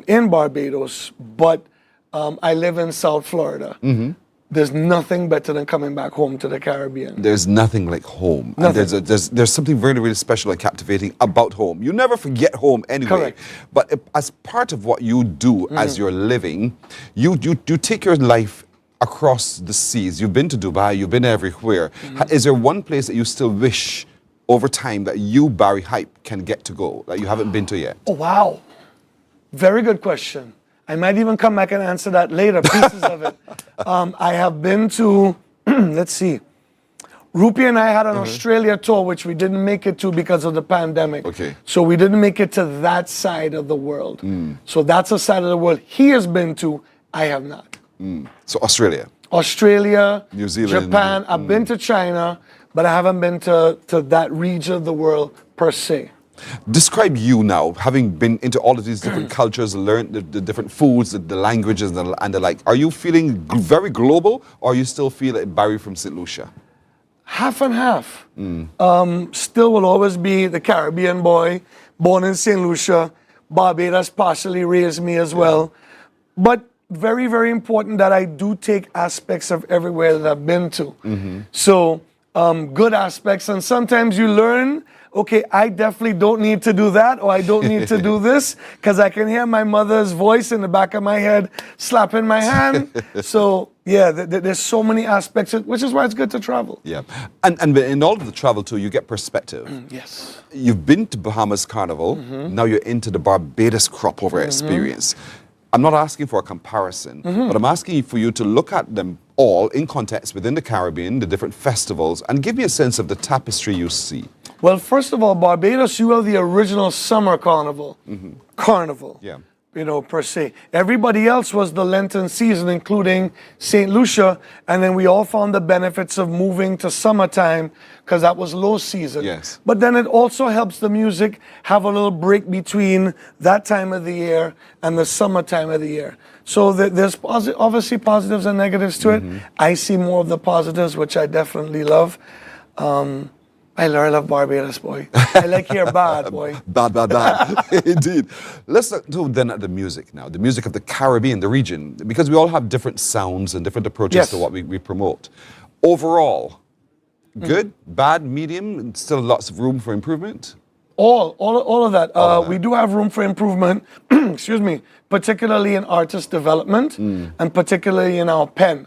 in Barbados, but I live in South Florida. There's nothing better than coming back home to the Caribbean. There's nothing like home. And there's something really, really special and captivating about home. You never forget home anyway. Correct. But as part of what you do as you're living, you take your life across the seas. You've been to Dubai, you've been everywhere. Is there one place that you still wish over time that you, Barry Hype, can get to go that you haven't been to yet? Oh, wow. Very good question. I might even come back and answer that later, pieces of it. I have been to, let's see, Rupi and I had an Australia tour, which we didn't make it to because of the pandemic. Okay. So we didn't make it to that side of the world. So that's a side of the world he has been to, I have not. So Australia. Australia, New Zealand. Japan. I've been to China, but I haven't been to that region of the world per se. Describe you now, having been into all of these different cultures, learned the different foods, the languages, and the like. Are you feeling very global, or you still feel like Barry from St. Lucia? Half and half. Still will always be the Caribbean boy, born in St. Lucia. Barbados partially raised me as well. But very, very important that I do take aspects of everywhere that I've been to. So good aspects, and sometimes you learn, okay, I definitely don't need to do that, or I don't need to do this, because I can hear my mother's voice in the back of my head slapping my hand. So yeah, there's so many aspects, which is why it's good to travel. Yeah, and in all of the travel too, you get perspective. Yes. You've been to Bahamas Carnival, now you're into the Barbados crop over experience. I'm not asking for a comparison, but I'm asking for you to look at them all in context within the Caribbean, the different festivals, and give me a sense of the tapestry you see. Well, first of all, Barbados, you are the original summer carnival. Carnival. Yeah. You know, per se. Everybody else was the Lenten season, including St. Lucia, and then we all found the benefits of moving to summertime because that was low season. Yes. But then it also helps the music have a little break between that time of the year and the summertime of the year. So there's obviously positives and negatives to it. I see more of the positives, which I definitely love. I love Barbados, boy. I like here bad, boy. Bad. Indeed. Let's look then at the music now, the music of the Caribbean, the region, because we all have different sounds and different approaches to what we promote. Overall, good, bad, medium, and still lots of room for improvement? All of that. We do have room for improvement, excuse me, particularly in artist development and particularly in our pen.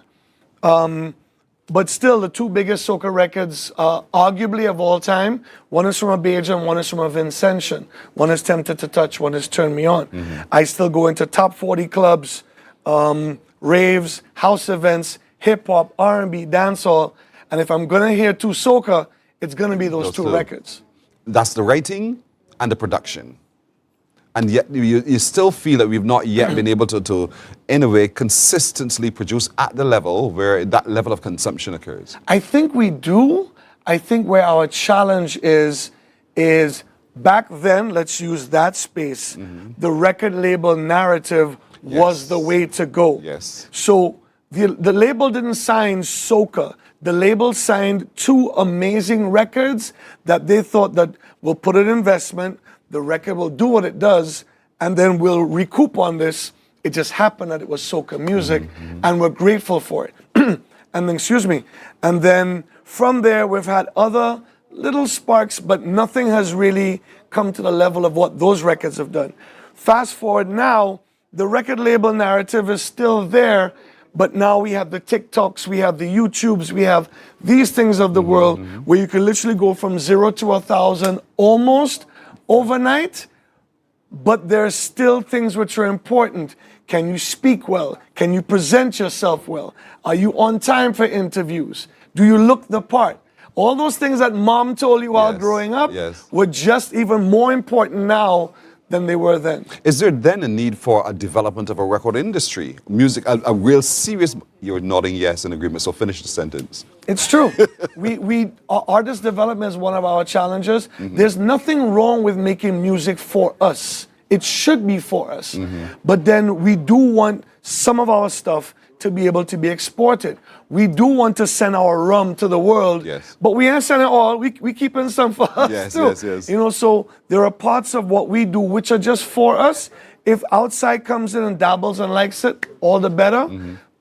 But still, the two biggest soca records, arguably of all time, one is from a Beja and one is from a Vincentian. One is Tempted to Touch, one is Turn Me On. I still go into top 40 clubs, raves, house events, hip-hop, R&B, dancehall, and if I'm going to hear two soca, it's going to be those two records. That's the writing and the production. and yet you still feel that we've not yet been able to, in a way, consistently produce at the level where that level of consumption occurs? I think we do. I think where our challenge is back then, let's use that space, the record label narrative was the way to go. Yes. So the label didn't sign Soca. The label signed 2 amazing records that they thought that we'll put an investment, the record will do what it does, and then we'll recoup on this. It just happened that it was soca music, and we're grateful for it. And then, excuse me. And then from there, we've had other little sparks, but nothing has really come to the level of what those records have done. Fast forward now, the record label narrative is still there, but now we have the TikToks, we have the YouTubes, we have these things of the world where you can literally go from 0 to 1,000 almost overnight, but there are still things which are important. Can you speak well? Can you present yourself well? Are you on time for interviews? Do you look the part? All those things that mom told you while growing up were just even more important now than they were then. Is there then a need for a development of a record industry? Music, a real serious... You're nodding yes in agreement, so finish the sentence. It's true. Artist development is one of our challenges. There's nothing wrong with making music for us. It should be for us. But then we do want some of our stuff to be able to be exported. We do want to send our rum to the world, but we ain't sending all. We keeping some for us too. You know, so there are parts of what we do which are just for us. If outside comes in and dabbles and likes it, all the better.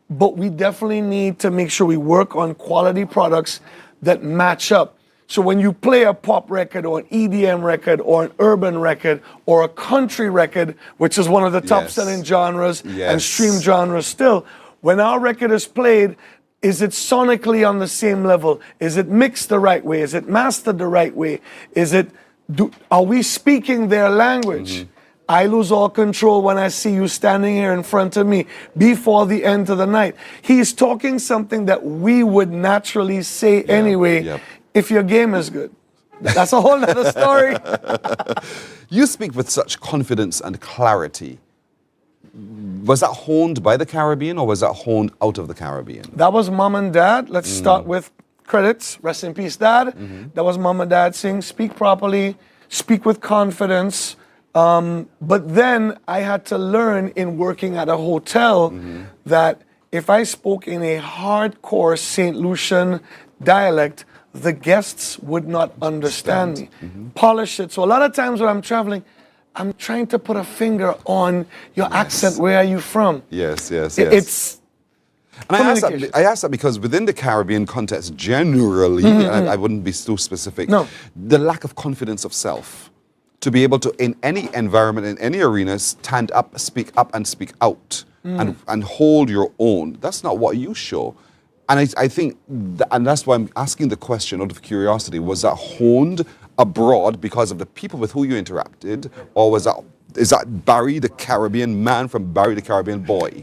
But we definitely need to make sure we work on quality products that match up. So when you play a pop record or an EDM record or an urban record or a country record, which is one of the top selling genres and stream genres still, when our record is played, is it sonically on the same level? Is it mixed the right way? Is it mastered the right way? Are we speaking their language? I lose all control when I see you standing here in front of me before the end of the night. He's talking something that we would naturally say anyway if your game is good. That's a whole other story. You speak with such confidence and clarity. Was that honed by the Caribbean or was that honed out of the Caribbean? That was mom and dad. Let's start with credits. Rest in peace, dad. That was mom and dad saying, speak properly, speak with confidence. But then I had to learn in working at a hotel that if I spoke in a hardcore St. Lucian dialect, the guests would not understand me. Polish it. So a lot of times when I'm traveling, I'm trying to put a finger on your accent. Where are you from? Yes. It's and I ask that because within the Caribbean context, generally, and I wouldn't be too specific, the lack of confidence of self to be able to, in any environment, in any arena, stand up, speak and speak out and hold your own. That's not what you show. And I think, and that's why I'm asking the question out of curiosity, was that honed abroad because of the people with who you interacted, or is that Barry the Caribbean man from Barry the Caribbean boy?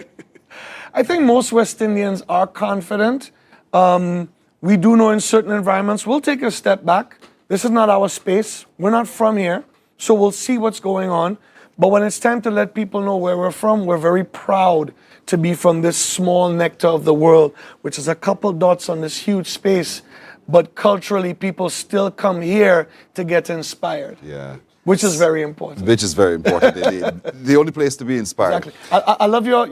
I think most West Indians are confident. We do know in certain environments, we'll take a step back. This is not our space. We're not from here, so we'll see what's going on. But when it's time to let people know where we're from, we're very proud to be from this small nectar of the world, which is a couple dots on this huge space. But culturally, people still come here to get inspired. Which is very important. Which is very important indeed. The only place to be inspired. Exactly. I love your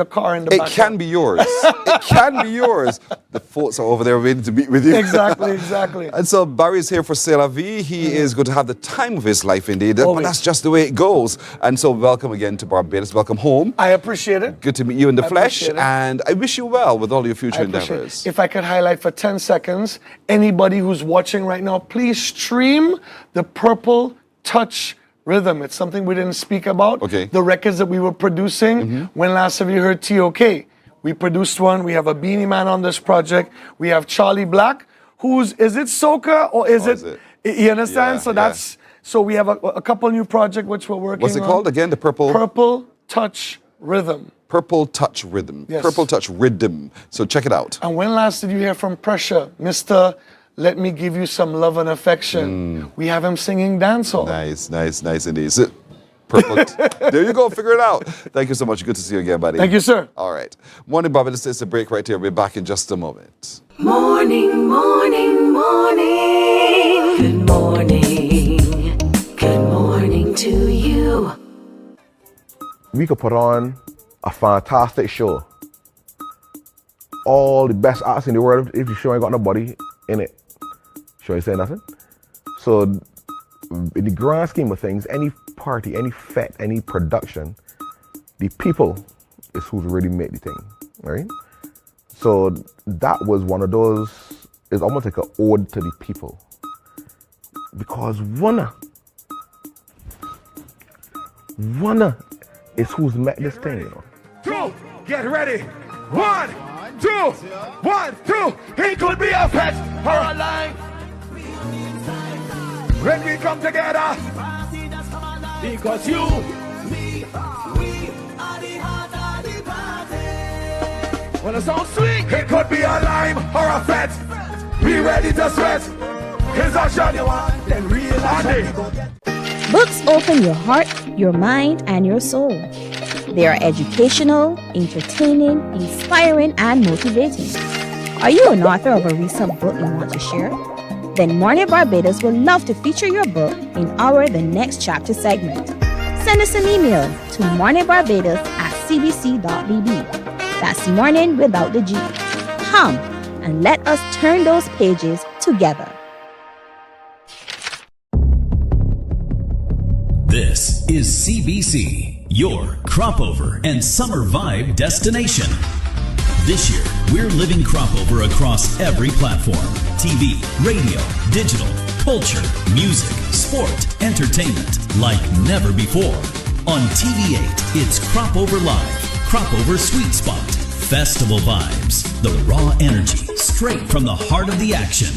car in the back. It can be yours. It can be yours. The folks are over there waiting to meet with you. Exactly. And so Barry's here for C'est La Vie. He is going to have the time of his life indeed. But that's just the way it goes. And so welcome again to Barbados. Welcome home. I appreciate it. Good to meet you in the flesh. And I wish you well with all your future endeavors. If I could highlight for 10 seconds, anybody who's watching right now, please stream the Purple Touch Rhythm. It's something we didn't speak about. The records that we were producing. When last have you heard TOK? We produced one. We have a Beanie Man on this project. We have Charlie Black, is it soca or is it? You understand? So we have a couple new projects which we're working on. What's it called again? The Purple Touch Rhythm. Purple Touch Rhythm. Yes. Purple Touch Rhythm. So check it out. And when last did you hear from Pressure, Mr. Let me give you some love and affection. We have him singing dancehall. Nice indeed. So, perfect. There you go. Figure it out. Thank you so much. Good to see you again, buddy. Thank you, sir. All right. Morning, Barbados. It's a break right here. We'll be back in just a moment. Morning, morning, morning. Good morning. Good morning to you. We could put on a fantastic show. All the best artists in the world, if the show ain't got nobody in it, show ain't saying nothing. So, in the grand scheme of things, any party, any fete, any production, the people is who really make the thing, right? So that was one of those, it's almost like an ode to the people. Because one is who's met this thing, you know. Two, get ready. 1, 2, 1, 2. He could be a pet or a life. When we come together, because you, we are the heart of the party. When the song sweet, it could be a lime or a fat. Be ready to sweat. Here's a shot you want, then realize. Books open your heart, your mind, and your soul. They are educational, entertaining, inspiring, and motivating. Are you an author of a recent book you want to share? Then Mornin Barbados would love to feature your book in our The Next Chapter segment. Send us an email to morninbarbados@cbc.bb. That's morning without the G. Come and let us turn those pages together. This is CBC, your cropover and summer vibe destination. This year, we're living cropover across every platform: TV, radio, digital, culture, music, sport, entertainment, like never before. On TV8, it's Cropover Live, Cropover Sweet Spot, festival vibes, the raw energy, straight from the heart of the action.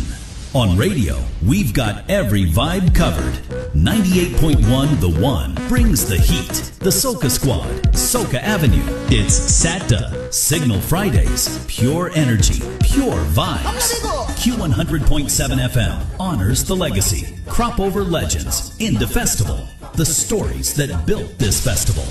On radio, we've got every vibe covered. 98.1 The One brings the heat. The Soca Squad, Soca Avenue. It's SATA, Signal Fridays, pure energy, pure vibes. Q100.7 FM honors the legacy. Cropover Legends, Indie Festival, the stories that built this festival.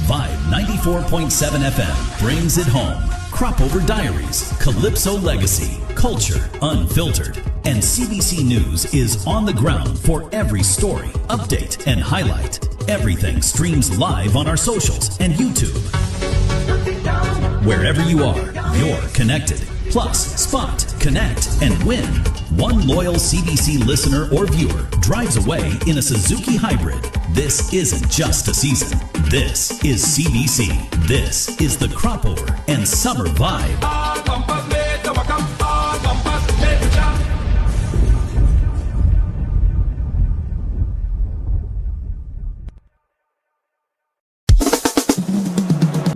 Vibe 94.7 FM brings it home. Cropover Diaries, Calypso Legacy, Culture Unfiltered. And CBC News is on the ground for every story, update, and highlight. Everything streams live on our socials and YouTube. Wherever you are, you're connected. Plus, spot, connect, and win. One loyal CBC listener or viewer drives away in a Suzuki Hybrid. This isn't just a season. This is CBC. This is the Cropover and Summer Vibe.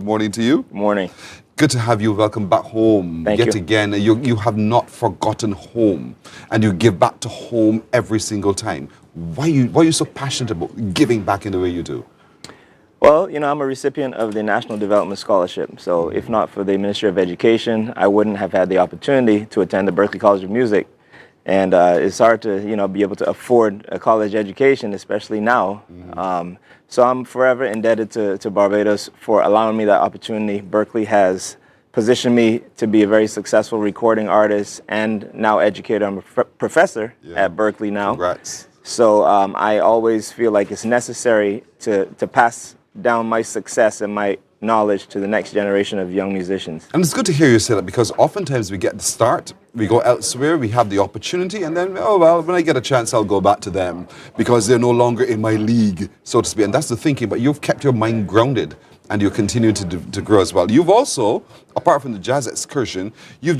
Morning to you. Morning. Good to have you. Welcome back home. Thank Yet you. again, you have not forgotten home, and you give back to home every single time. Why are you so passionate about giving back in the way you do? Well, I'm a recipient of the National Development Scholarship. So if not for the Ministry of Education, I wouldn't have had the opportunity to attend the Berklee College of Music. And it's hard to, be able to afford a college education, especially now. So I'm forever indebted to Barbados for allowing me that opportunity. Berklee has positioned me to be a very successful recording artist and now educator. I'm a professor at Berklee now. Congrats. So I always feel like it's necessary to pass down my success and my knowledge to the next generation of young musicians. And it's good to hear you say that, because oftentimes we get the start, we go elsewhere, we have the opportunity, and then, when I get a chance, I'll go back to them because they're no longer in my league, so to speak. And that's the thinking, but you've kept your mind grounded and you continue to grow as well. You've also, apart from the jazz excursion, you're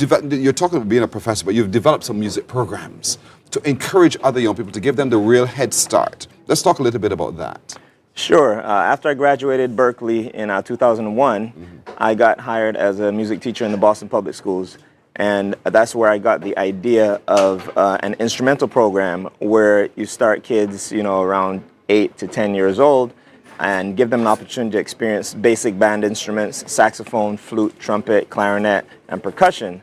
talking about being a professor, but you've developed some music programs to encourage other young people, to give them the real head start. Let's talk a little bit about that. Sure. After I graduated Berklee in 2001, I got hired as a music teacher in the Boston Public Schools. And that's where I got the idea of an instrumental program where you start kids, around 8 to 10 years old, and give them an opportunity to experience basic band instruments: saxophone, flute, trumpet, clarinet, and percussion.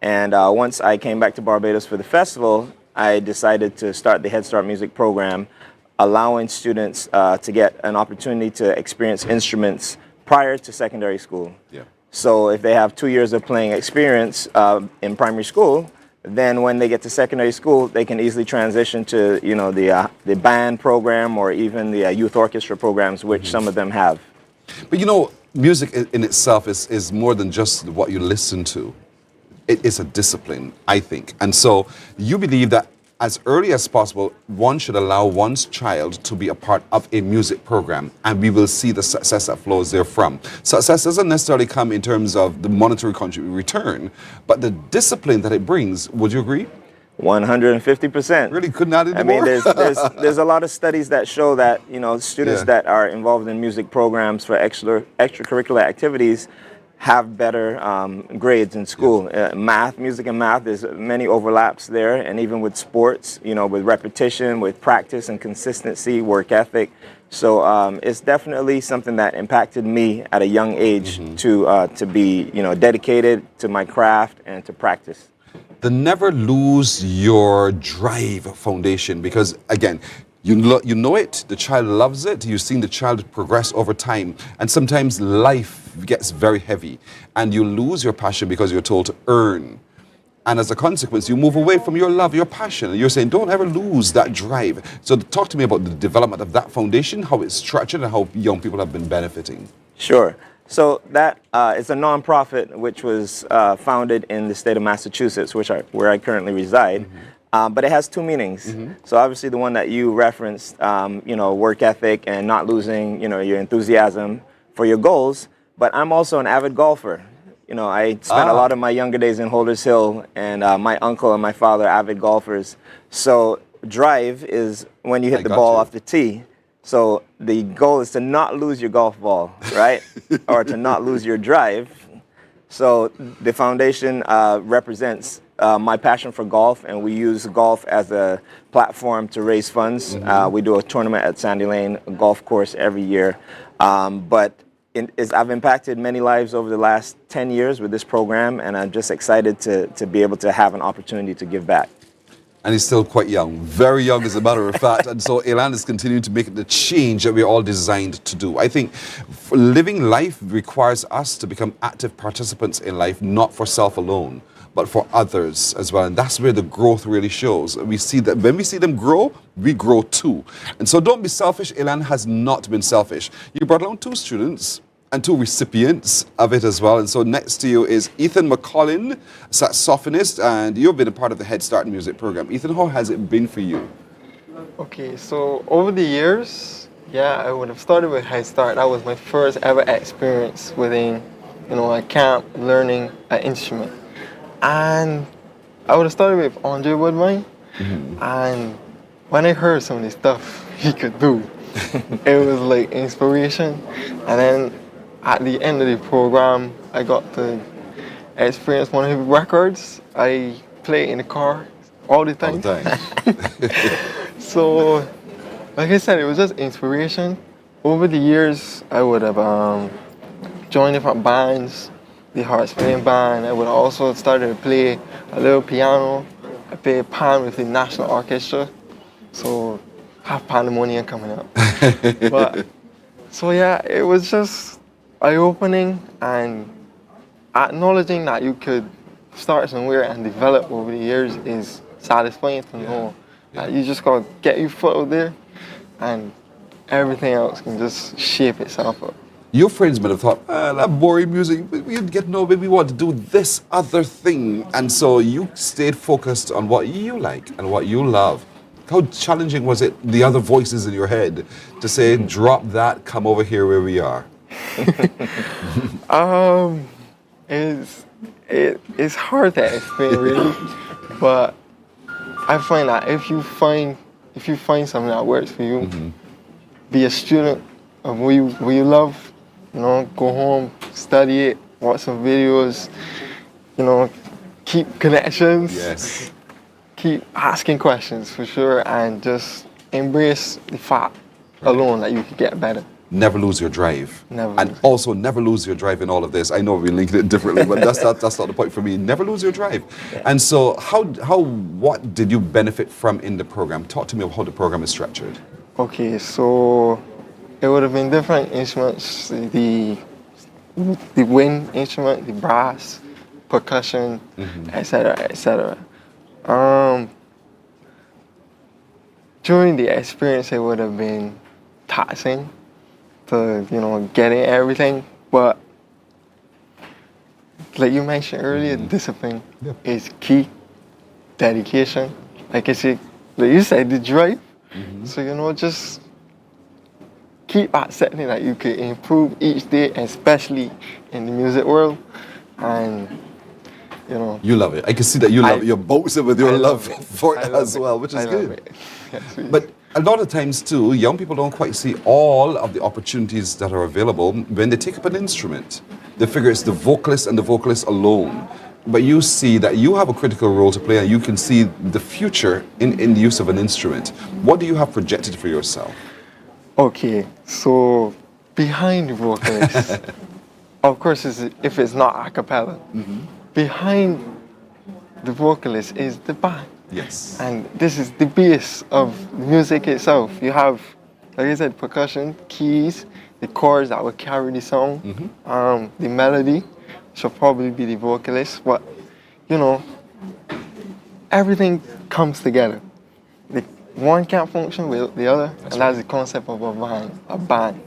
And once I came back to Barbados for the festival, I decided to start the Head Start Music program, allowing students to get an opportunity to experience instruments prior to secondary school. Yeah. So if they have 2 years of playing experience in primary school, then when they get to secondary school, they can easily transition to, you know, the band program or even the youth orchestra programs, which some of them have. But you know, music in itself is more than just what you listen to. It is a discipline, I think. And so you believe that as early as possible, one should allow one's child to be a part of a music program, and we will see the success that flows therefrom. Success doesn't necessarily come in terms of the monetary return, but the discipline that it brings. Would you agree? 150%. Really could not I mean, there's a lot of studies that show that, you know, students that are involved in music programs for extracurricular activities have better grades in school. Music and math, there's many overlaps there, and even with sports, you know, with repetition, with practice and consistency, work ethic. So it's definitely something that impacted me at a young age to be, you know, dedicated to my craft and to practice. The never lose your drive foundation, because again, you know it, the child loves it, you've seen the child progress over time, and sometimes life gets very heavy and you lose your passion because you're told to earn. And as a consequence, you move away from your love, your passion. And you're saying, don't ever lose that drive. So talk to me about the development of that foundation, how it's structured and how young people have been benefiting. Sure. So that is a nonprofit which was founded in the state of Massachusetts, where I currently reside. But it has two meanings. So obviously the one that you referenced, you know, work ethic and not losing, you know, your enthusiasm for your goals. But I'm also an avid golfer. You know, I spent a lot of my younger days in Holders Hill, and my uncle and my father are avid golfers. So drive is when you hit the ball off the tee. So the goal is to not lose your golf ball, right? Or to not lose your drive. So the foundation represents my passion for golf, and we use golf as a platform to raise funds. We do a tournament at Sandy Lane golf course every year. I've impacted many lives over the last 10 years with this program, and I'm just excited to be able to have an opportunity to give back. And he's still quite young, very young as a matter of fact. And so Elan is continuing to make the change that we're all designed to do. I think living life requires us to become active participants in life, not for self alone, but for others as well. And that's where the growth really shows. We see that when we see them grow, we grow too. And so don't be selfish. Elan has not been selfish. You brought along 2 students and 2 recipients of it as well. And so next to you is Ethan McCollin, saxophonist, and you've been a part of the Head Start music program. Ethan, how has it been for you? Okay, so over the years, I would have started with Head Start. That was my first ever experience within, you know, a camp learning an instrument. And I would have started with Andre Woodbine, and when I heard some of the stuff he could do, it was like inspiration. And then at the end of the program, I got to experience one of his records. I play in the car all the time. So, like I said, it was just inspiration. Over the years, I would have joined different bands, the Hearts Playing Band. I would also started to play a little piano. I played pan with the National Orchestra. So, have pandemonium coming up. But, so yeah, it was just eye-opening, and acknowledging that you could start somewhere and develop over the years is satisfying to know that you just gotta get your foot out there and everything else can just shape itself up. Your friends might have thought, that boring music, we get no, we want to do this other thing. And so you stayed focused on what you like and what you love. How challenging was it, the other voices in your head, to say, drop that, come over here where we are? It's hard to explain really, but I find that if you find something that works for you, be a student of what you love, you know, go home, study it, watch some videos, you know, keep connections. Yes. Keep asking questions for sure, and just embrace the fact alone that you could get better. never lose your drive. Never. And also never lose your drive in all of this. I know we linked it differently, but that's not the point for me. Never lose your drive. Yeah. And so what did you benefit from in the program? Talk to me about how the program is structured. Okay, so it would have been different instruments, the wind instrument, the brass, percussion, etc., etc. During the experience, it would have been taxing to, getting everything, but like you mentioned earlier, discipline is key. Dedication, like you said, the drive. So just keep accepting that you can improve each day, especially in the music world, and you love it. I can see that you love it. You're boasting with your love for it as well, which is good. But a lot of times too, young people don't quite see all of the opportunities that are available when they take up an instrument. They figure it's the vocalist and the vocalist alone. But you see that you have a critical role to play, and you can see the future in the use of an instrument. What do you have projected for yourself? Okay, so behind the vocalist, of course, if it's not a cappella, behind the vocalist is the band. Yes. And this is the base of music itself. You have, like I said, percussion, keys, the chords that will carry the song, the melody should probably be the vocalist. But, everything comes together. One can't function with the other, and that's the concept of a band.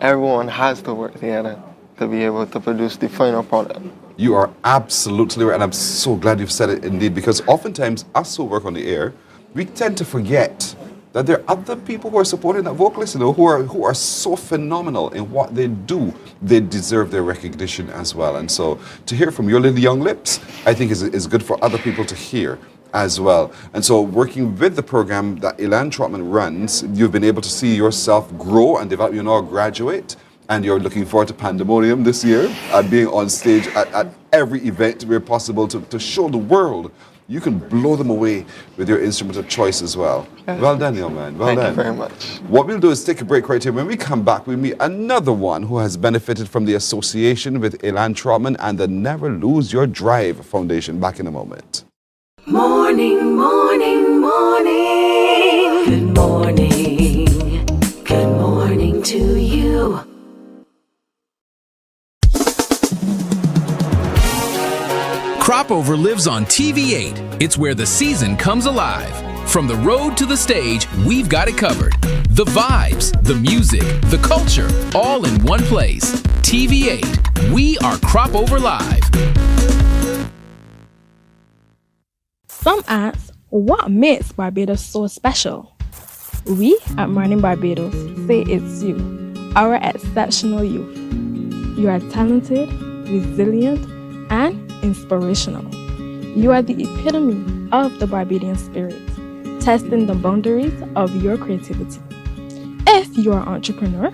Everyone has to work together to be able to produce the final product. You are absolutely right, and I'm so glad you've said it indeed, because oftentimes us who work on the air, we tend to forget that there are other people who are supporting that vocalist, who are so phenomenal in what they do. They deserve their recognition as well. And so to hear from your little young lips, I think is good for other people to hear as well. And so working with the program that Elan Trotman runs, you've been able to see yourself grow and develop. You're now a graduate, and you're looking forward to Pandemonium this year and being on stage at every event where possible to show the world you can blow them away with your instrument of choice as well. Well done, young man. Well done. Thank you very much. What we'll do is take a break right here. When we come back, we'll meet another one who has benefited from the association with Elan Trotman and the Never Lose Your Drive Foundation. Back in a moment. Morning, morning, morning. Good morning. Good morning to you. Cropover lives on TV8. It's where the season comes alive. From the road to the stage, we've got it covered. The vibes, the music, the culture, all in one place. TV8. We are Cropover Live. Some ask, what makes Barbados so special? We at Mornin Barbados say it's you, our exceptional youth. You are talented, resilient, and inspirational. You are the epitome of the Barbadian spirit, testing the boundaries of your creativity. If you are an entrepreneur,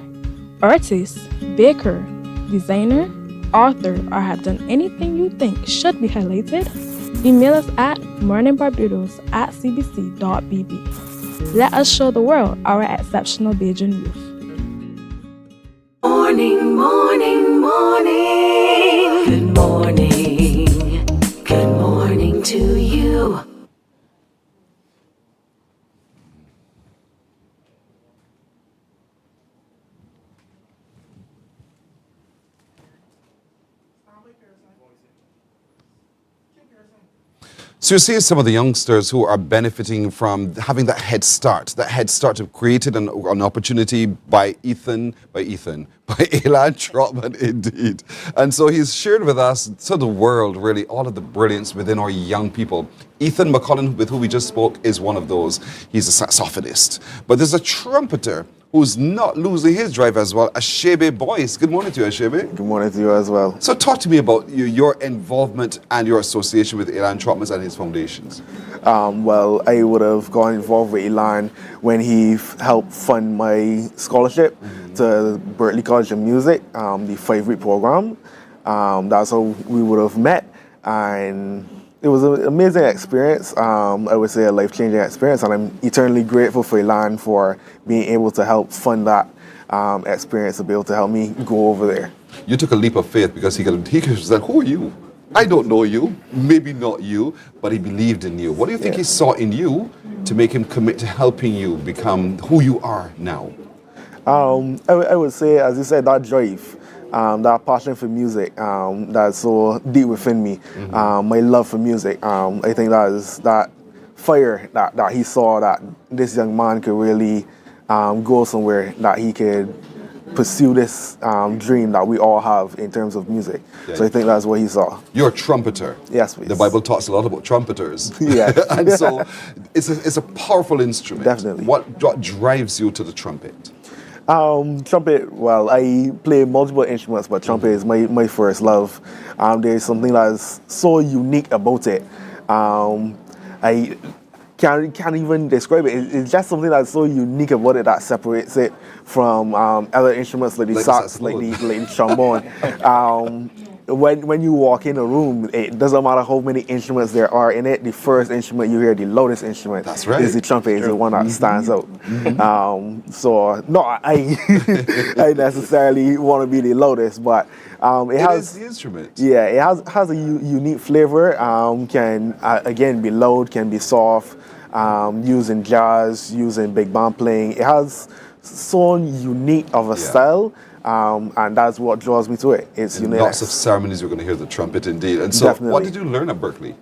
artist, baker, designer, author, or have done anything you think should be highlighted, email us at morninbarbados@cbc.bb. Let us show the world our exceptional Bajan youth. Morning, morning, morning. Good morning. Good morning to you. So you're seeing some of the youngsters who are benefiting from having that head start created an opportunity by Elan Trotman indeed. And so he's shared with us, to the world really, all of the brilliance within our young people. Ethan McCullen, with who we just spoke, is one of those. He's a saxophonist. But there's a trumpeter who's not losing his drive as well, Ashebe Boyce. Good morning to you, Ashebe. Good morning to you as well. So talk to me about your involvement and your association with Elan Trotman and his foundations. Well, I would have got involved with Elan when he helped fund my scholarship to Berklee College of Music, the 5-week program. That's how we would have met. And it was an amazing experience. I would say a life-changing experience, and I'm eternally grateful for Elan for being able to help fund that experience, to be able to help me go over there. You took a leap of faith because he could have said, who are you? I don't know you, maybe not you, but he believed in you. What do you think he saw in you to make him commit to helping you become who you are now? I would say, as you said, that drive, that passion for music, that's so deep within me, my love for music. I think that is that fire that he saw, that this young man could really go somewhere, that he could pursue this dream that we all have in terms of music. Yeah. So I think that's what he saw. You're a trumpeter. Yes, please. The Bible talks a lot about trumpeters. Yeah. And so it's a powerful instrument. Definitely. What drives you to the trumpet? Trumpet, well, I play multiple instruments, but trumpet is my first love. There's something that's so unique about it. I can't even describe it. It's just something that's so unique about it that separates it from other instruments like the sax, like the trombone. When you walk in a room, it doesn't matter how many instruments there are in it. The first instrument you hear, the loudest instrument, is the trumpet. Is the one that stands out. So no, I necessarily want to be the loudest, but it has the instrument. Yeah, it has a unique flavor. Can again be loud, can be soft. Using jazz, using big band playing, it has so unique of a style. And that's what draws me to it. It's unique. Lots of ceremonies you're going to hear the trumpet indeed. And so what did you learn at Berkeley?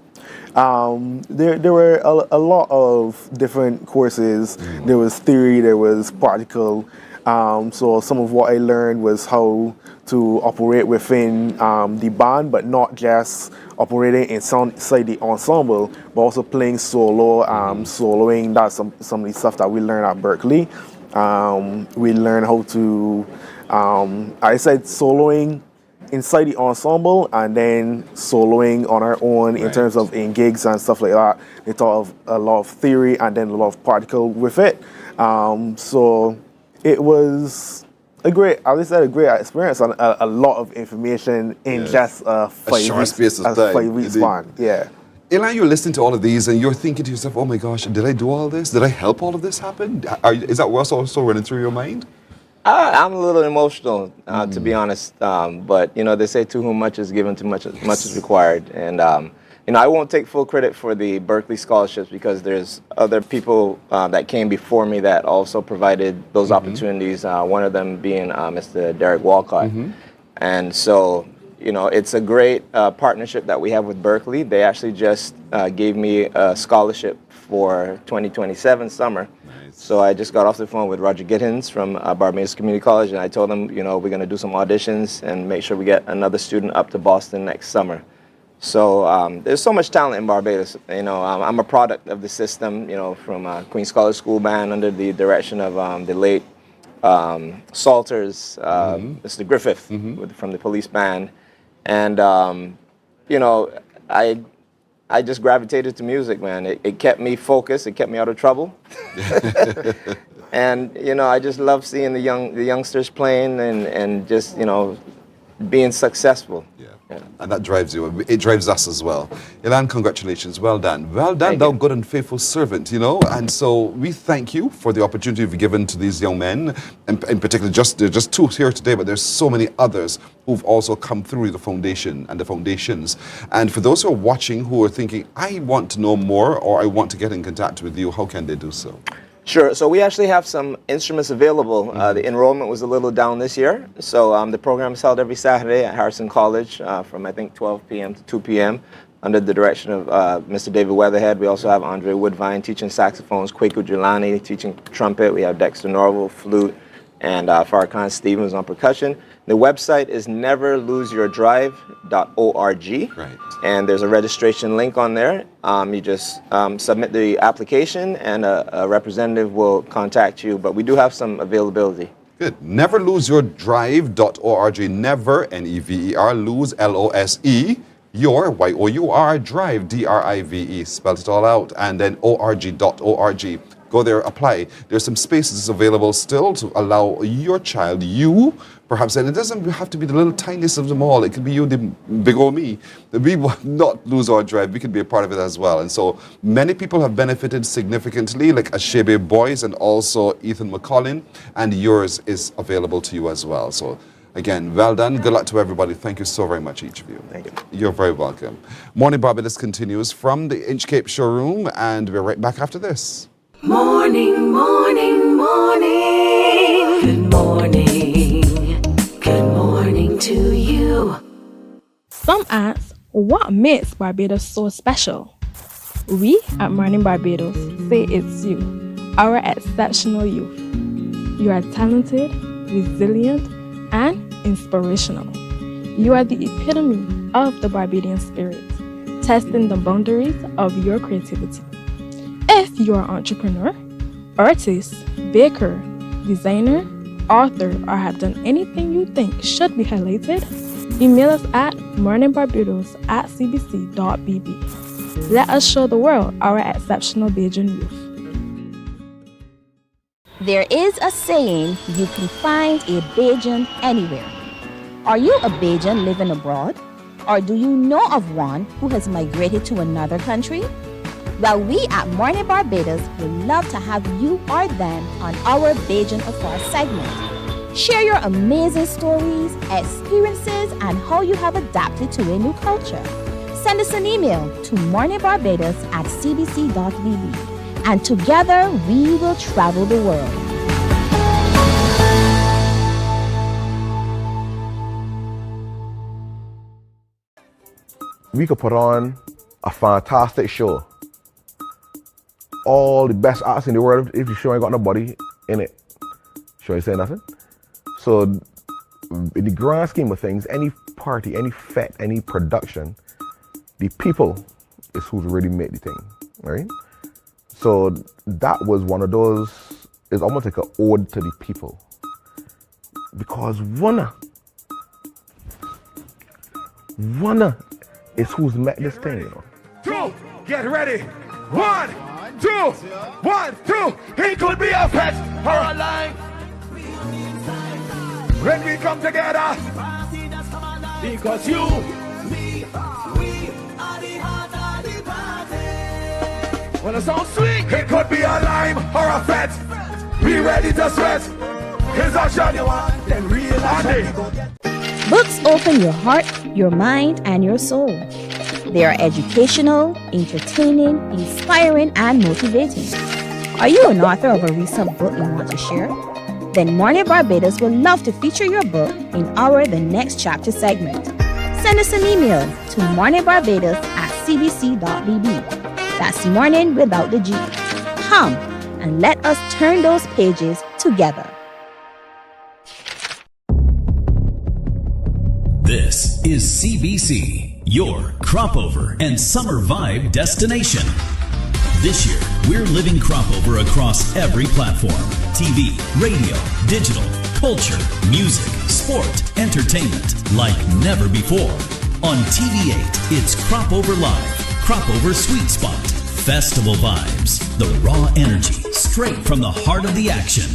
There were a lot of different courses. There was theory, there was practical. So some of what I learned was how to operate within the band, but not just operating inside the ensemble, but also playing solo, soloing. That's some of the stuff that we learned at Berkeley. We learned how to I said soloing inside the ensemble and then soloing on our own in terms of in gigs and stuff like that. They taught of a lot of theory and then a lot of practical with it. So it was a great experience and a lot of information in just a 5 week span. Yeah. Elan, you're listening to all of these and you're thinking to yourself, oh my gosh, did I do all this? Did I help all of this happen? Is that what's also running through your mind? I'm a little emotional, to be honest. But, they say to whom much is given, too much is required. And, I won't take full credit for the Berkeley scholarships because there's other people that came before me that also provided those opportunities, one of them being Mr. Derek Walcott. And so, it's a great partnership that we have with Berkeley. They actually just gave me a scholarship for 2027 summer. So I just got off the phone with Roger Gittins from Barbados Community College, and I told him, we're going to do some auditions and make sure we get another student up to Boston next summer. So there's so much talent in Barbados. I'm a product of the system, from Queen's College School Band under the direction of the late Salters, Mr. Griffith from the Police Band. And, I just gravitated to music, man. It kept me focused. It kept me out of trouble. And, I just love seeing the youngsters playing and just, being successful. Yeah. And that drives you. It drives us as well. Elan, congratulations. Well done. Well done, thou good and faithful servant, And so we thank you for the opportunity you've given to these young men. And in particular, there's just two here today, but there's so many others who've also come through the foundation and the foundations. And for those who are watching who are thinking, I want to know more or I want to get in contact with you, how can they do so? Sure. So we actually have some instruments available. The enrollment was a little down this year. So the program is held every Saturday at Harrison College from, I think, 12 p.m. to 2 p.m. under the direction of Mr. David Weatherhead. We also have Andre Woodvine teaching saxophones, Kwaku Jelani teaching trumpet. We have Dexter Norval, flute, and Farrakhan Stevens on percussion. The website is neverloseyourdrive.org. Right. And there's a registration link on there. You just submit the application and a representative will contact you. But we do have some availability. Good. Neverloseyourdrive.org. Never, N-E-V-E-R, lose, L-O-S-E, your, Y-O-U-R, drive, D-R-I-V-E. Spell it all out. And then org.org. Go there, apply. There's some spaces available still to allow your child, you, perhaps, and it doesn't have to be the little tiniest of them all. It could be you, the big old me. That we will not lose our drive. We can be a part of it as well. And so many people have benefited significantly, like Ashebe Boys and also Ethan McCollin, and yours is available to you as well. So again, well done. Good luck to everybody. Thank you so very much, each of you. Thank you. You're very welcome. Morning Barbados continues from the Inchcape showroom, and we're right back after this. Morning, morning, morning. Good morning. Good morning to you. Some ask, what makes Barbados so special? We at Mornin Barbados say it's you, our exceptional youth. You are talented, resilient, and inspirational. You are the epitome of the Barbadian spirit, testing the boundaries of your creativity. If you are an entrepreneur, artist, baker, designer, author, or have done anything you think should be highlighted, email us at morninbarbados@cbc.bb. Let us show the world our exceptional Bajan youth. There is a saying, you can find a Bajan anywhere. Are you a Bajan living abroad? Or do you know of one who has migrated to another country? Well, we at Mornin Barbados would love to have you or them on our Bajan Afar segment. Share your amazing stories, experiences, and how you have adapted to a new culture. Send us an email to morninbarbados@cbc.bb, and together we will travel the world. We could put on a fantastic show. All the best artists in the world, if the show ain't got nobody in it, show ain't say nothing. So in the grand scheme of things, any party, any fete, any production, the people is who's really made the thing, right? So that was one of those, it's almost like an ode to the people. Because one is who's met this thing, you know. Two, get ready. 1, 2, 1, 2. He could be a pet or a lion. When we come together, because you, we are the heart of the party. When it sounds sweet, it could be a lime or a fat. We ready to sweat. Here's a shot you want, then realize. Books open your heart, your mind, and your soul. They are educational, entertaining, inspiring, and motivating. Are you an author of a recent book you want to share? Then Mornin Barbados would love to feature your book in our The Next Chapter segment. Send us an email to morninbarbados@cbc.bb. That's morning without the G. Come and let us turn those pages together. This is CBC, your crop over and summer vibe destination. This year, we're living crop over across every platform: TV, radio, digital, culture, music, sport, entertainment, like never before. On TV8, it's Crop Over Live, Crop Over Sweet Spot, festival vibes, the raw energy, straight from the heart of the action.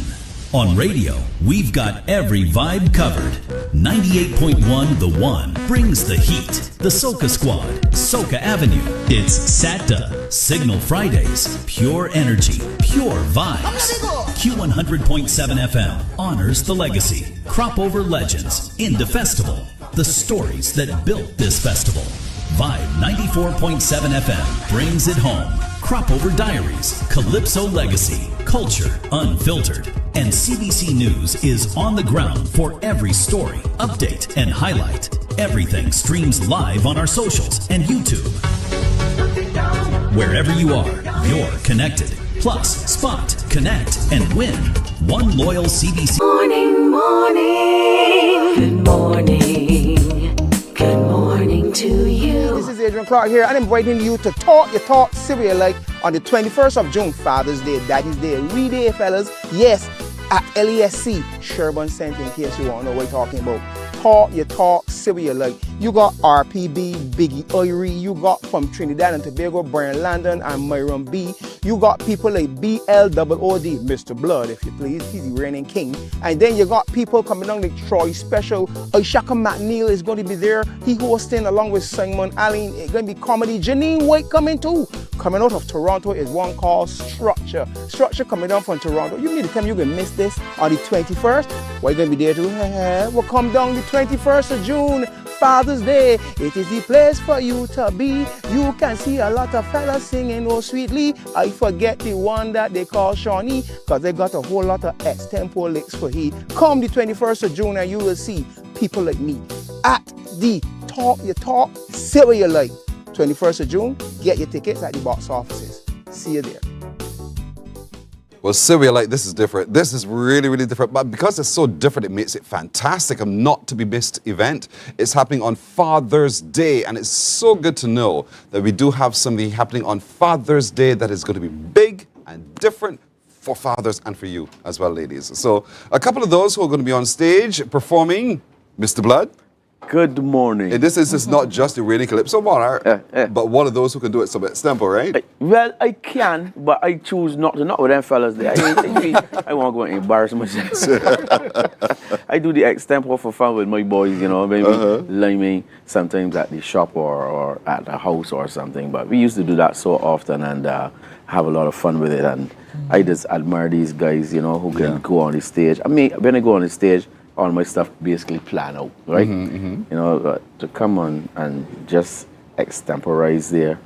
On radio, we've got every vibe covered. 98.1 The One brings the heat. The Soca Squad, Soca Avenue. It's SATA, Signal Fridays, pure energy, pure vibes. Q100.7 FM honors the legacy. Crop Over Legends, Indie Festival, the stories that built this festival. Vibe 94.7 FM brings it home. Crop Over Diaries, Calypso Legacy, Culture Unfiltered. And CBC News is on the ground for every story, update, and highlight. Everything streams live on our socials and YouTube. Wherever you are, you're connected. Plus, spot, connect, and win. One loyal CBC. Morning, morning. Good morning. Good morning to you. This is Adrian Clark here, and I'm inviting you to talk your talk Syria like on the 21st of June, Father's Day, Daddy's Day, re-day, fellas. Yes, at LESC, Sherburne Center, in case you want to know what we're talking about. Talk your talk Syria like. You got RPB, Biggie Irie. You got from Trinidad and Tobago, Brian Landon and Myron B. You got people like BLOOD, Mr. Blood, if you please. He's the reigning king. And then you got people coming down like Troy Special. Ishaka McNeil is going to be there. He hosting along with Simon Allen. It's going to be comedy. Janine White coming too. Coming out of Toronto is one called Structure. Structure coming down from Toronto. You mean to tell me you're going to miss this on the 21st? Why going to be there too? We'll come down the 21st of June, Father's Day. It is the place for you to be. You can see a lot of fellas singing oh sweetly. I forget the one that they call Shawnee, because they got a whole lot of extempo licks for he. Come the 21st of June and you will see people like me at the Talk Your Talk, say what you like. 21st of June, get your tickets at the box offices. See you there. Well, Syria, like, this is different. This is really, really different. But because it's so different, it makes it fantastic. A not to be missed event. It's happening on Father's Day. And it's so good to know that we do have something happening on Father's Day that is going to be big and different for fathers and for you as well, ladies. So a couple of those who are going to be on stage performing, Mr. Blood. Good morning. And this is not just a reigning Calypso monarch, but one of those who can do it some extempo, right? Well, I can, but I choose not to. Not with them fellas there. I won't go and embarrass myself. I do the extempo for fun with my boys, you know, maybe liming sometimes at the shop or at the house or something. But we used to do that so often and have a lot of fun with it. And I just admire these guys, you know, who can go on the stage. I mean, when I go on the stage, all my stuff basically plan out, right? You know, to come on and just extemporize there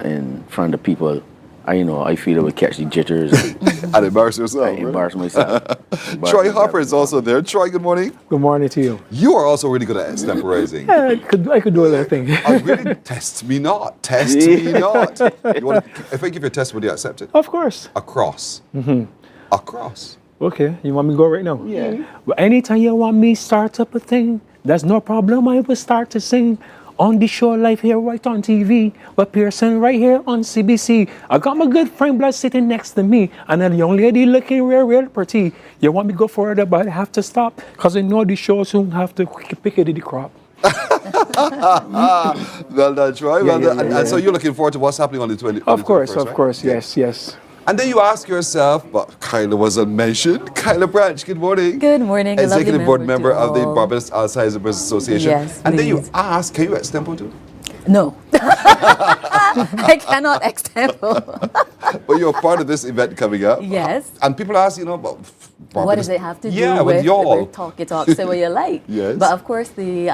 in front of people, I feel it would catch the jitters. And embarrass yourself. I embarrass myself. Troy Harper is also there. Troy, good morning. Good morning to you. You are also really good at extemporizing. I could do a little thing. Really? Test me not. Test me not. If I give you a test, would you accept it? Of course. Across. Across. Okay, you want me to go right now? Yeah. Well, anytime you want me start up a thing, there's no problem, I will start to sing. On the show live here right on TV, but Pearson right here on CBC. I got my good friend Blood sitting next to me, and a young lady looking real pretty. You want me to go further, but I have to stop, because I know the show soon have to pick it in the crop. Well done, Troy. Well done. And so you're looking forward to what's happening on the 20th? Of course, yes. And then you ask yourself, but Kyla wasn't mentioned. Kyla Branch, good morning. Good morning. Executive board member of the Barbados Alzheimer's Association. Yes, and then you ask, can you extempo too? No. I cannot extempo. But you're part of this event coming up. Yes. And people ask, about Barbados. What does it have to do with Talk Your Talk, say what you like? Yes. But of course, the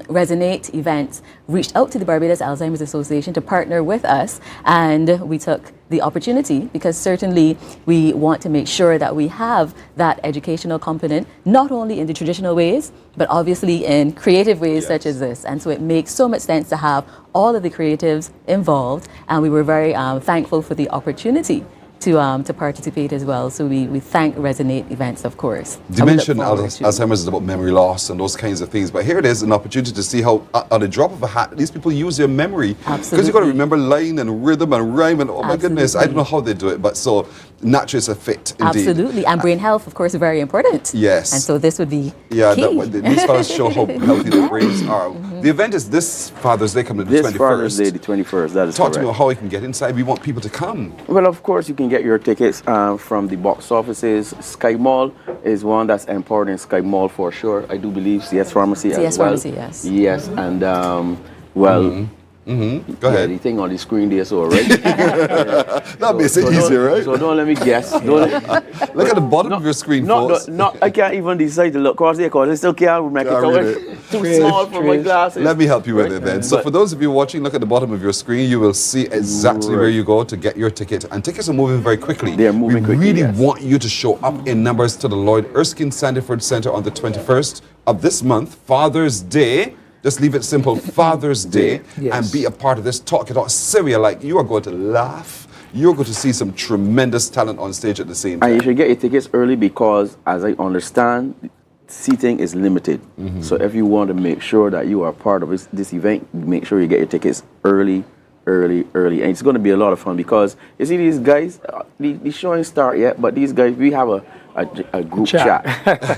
Resonate event reached out to the Barbados Alzheimer's Association to partner with us, and we took the opportunity because certainly we want to make sure that we have that educational component, not only in the traditional ways, but obviously in creative ways such as this. And so it makes so much sense to have all of the creatives involved, and we were very thankful for the opportunity to participate as well. So we thank Resonate events, of course. Dementia and Alzheimer's is about memory loss and those kinds of things. But here it is, an opportunity to see how, on a drop of a hat, these people use their memory. Because you've got to remember line and rhythm and rhyme and, oh my goodness, I don't know how they do it. But so, naturally it's a fit, indeed. Absolutely. And brain health, of course, is very important. Yes. And so this would be key. These fellas show how healthy their brains are. The event is this Father's Day coming to the 21st. This Father's Day, the 21st, that is Talk correct. to me about how we can get inside. We want people to come. Well, of course, you can get your tickets from the box offices. Sky Mall is one that's important. Sky Mall for sure. I do believe CS Pharmacy as well. CS Pharmacy, yes. Yes, and Go ahead. The thing on the screen there, so right. That makes it easier, right? So don't let me guess. Look at the bottom of your screen, folks. I can't even decide to look across there because I still can't make it out. Too small for my glasses. Let me help you with it then. So for those of you watching, look at the bottom of your screen. You will see exactly where you go to get your ticket. And tickets are moving very quickly. They're moving quickly. We really want you to show up in numbers to the Lloyd Erskine Sandiford Center on the 21st of this month, Father's Day. Just leave it simple, Father's Day, and be a part of this Talk It Out Syria. Like, you are going to laugh. You're going to see some tremendous talent on stage at the same time. And you should get your tickets early because, as I understand, seating is limited. So if you want to make sure that you are part of this event, make sure you get your tickets early. And it's going to be a lot of fun because, you see, these guys, the show ain't start yet, but these guys, we have a group chat.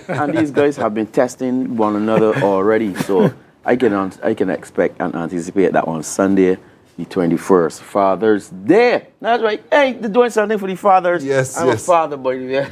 And these guys have been testing one another already. So I can expect and anticipate that on Sunday, the 21st, Father's Day. That's right. Hey, they're doing something for the fathers. Yes, I'm a father, boy. Yeah.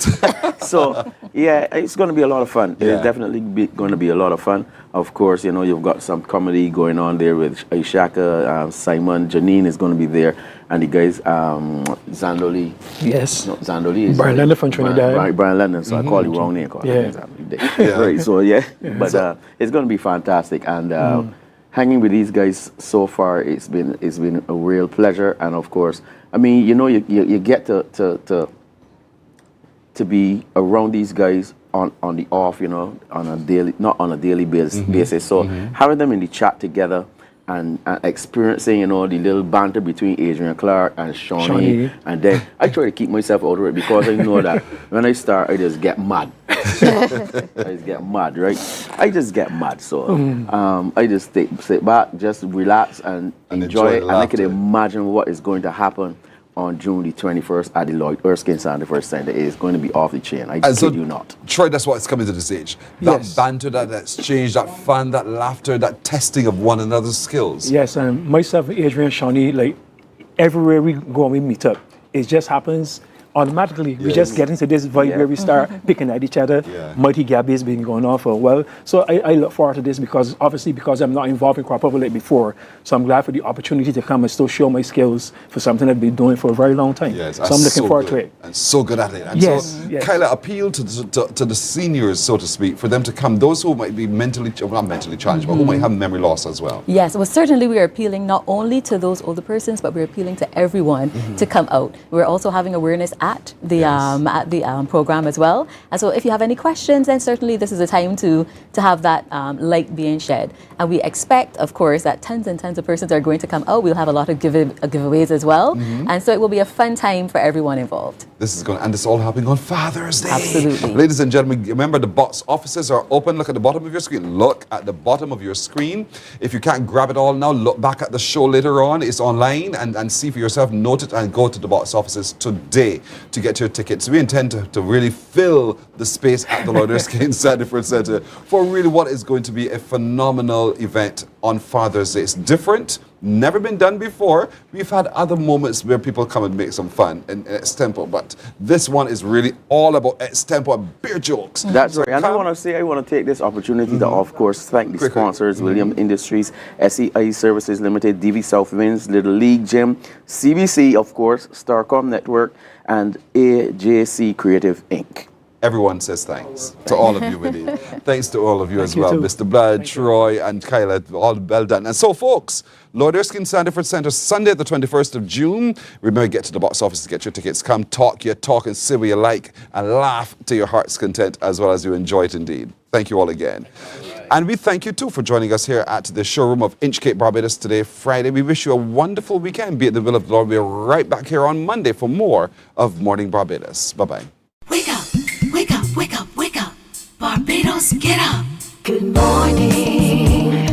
So, yeah, it's going to be a lot of fun. Yeah. It's definitely going to be a lot of fun. Of course, you know, you've got some comedy going on there with Ishaka, Simon, Janine is going to be there. And the guys, Zandoli. Yes. No, Zandoli is Brian Lennon from Trinidad. Brian Lennon, so I call you wrong name. Right, so yeah. But it's going to be fantastic. And hanging with these guys so far, it's been a real pleasure. And of course, I mean, you know, you get to be around these guys on the off, you know, on a daily, not on a daily basis. So having them in the chat together and experiencing, you know, the little banter between Adrian Clark and Shawnee. And then I try to keep myself out of it because I know that when I start, I just get mad. I just get mad, right? I just get mad. So I just sit back, just relax and enjoy it. And I can imagine what is going to happen on June the 21st at the Lloyd Erskine Sandifer Center. It is going to be off the chain. I kid you not. Troy, that's what's coming to the stage. That banter, that exchange, that fun, that laughter, that testing of one another's skills. Yes, and myself, Adrian, Shawnee, like everywhere we go and we meet up, it just happens automatically. We just get into this vibe where we start picking at each other. Mighty Gabby has been going on for a while. So I look forward to this because I'm not involved in crop over like before. So I'm glad for the opportunity to come and still show my skills for something I've been doing for a very long time. Yes, so I'm looking forward to it. And so good at it. And yes. Kyla, appeal to the seniors, so to speak, for them to come, those who might be not mentally challenged, but who might have memory loss as well. Yes, well, certainly we are appealing not only to those older persons, but we're appealing to everyone to come out. We're also having awareness at the program as well. And so if you have any questions, then certainly this is a time to have that light being shed. And we expect, of course, that tons and tons of persons are going to come out. We'll have a lot of giveaways as well. And so it will be a fun time for everyone involved. This is going, and it's all happening on Father's Day. Absolutely. Ladies and gentlemen, remember the box offices are open. Look at the bottom of your screen. Look at the bottom of your screen. If you can't grab it all now, look back at the show later on. It's online and see for yourself, note it, and go to the box offices today to get your tickets. We intend to really fill the space at the Lloyd Erskine Sandifer Center for really what is going to be a phenomenal event on Father's Day. It's different, never been done before. We've had other moments where people come and make some fun in extempo, but this one is really all about extempo and beer jokes. That's right. And I want to take this opportunity to, of course, thank the sponsors, William Industries, SEI Services Limited, DV South Winds, Little League Gym, CBC, of course, Starcom Network, and AJC Creative Inc. Everyone says thanks to all of you, really. Thanks to all of you as well. Mr. Blood, Troy, and Kyla, all well done. And so, folks, Lloyd Erskine Sandifer Center, Sunday, the 21st of June. Remember, get to the box office to get your tickets. Come talk your talk and say what you like and laugh to your heart's content as well as you enjoy it indeed. Thank you all again. And we thank you, too, for joining us here at the showroom of Inchcape Barbados today, Friday. We wish you a wonderful weekend. Be it the will of the Lord. We're right back here on Monday for more of Morning Barbados. Bye-bye. Wake up, wake up, wake up, wake up. Barbados, get up. Good morning.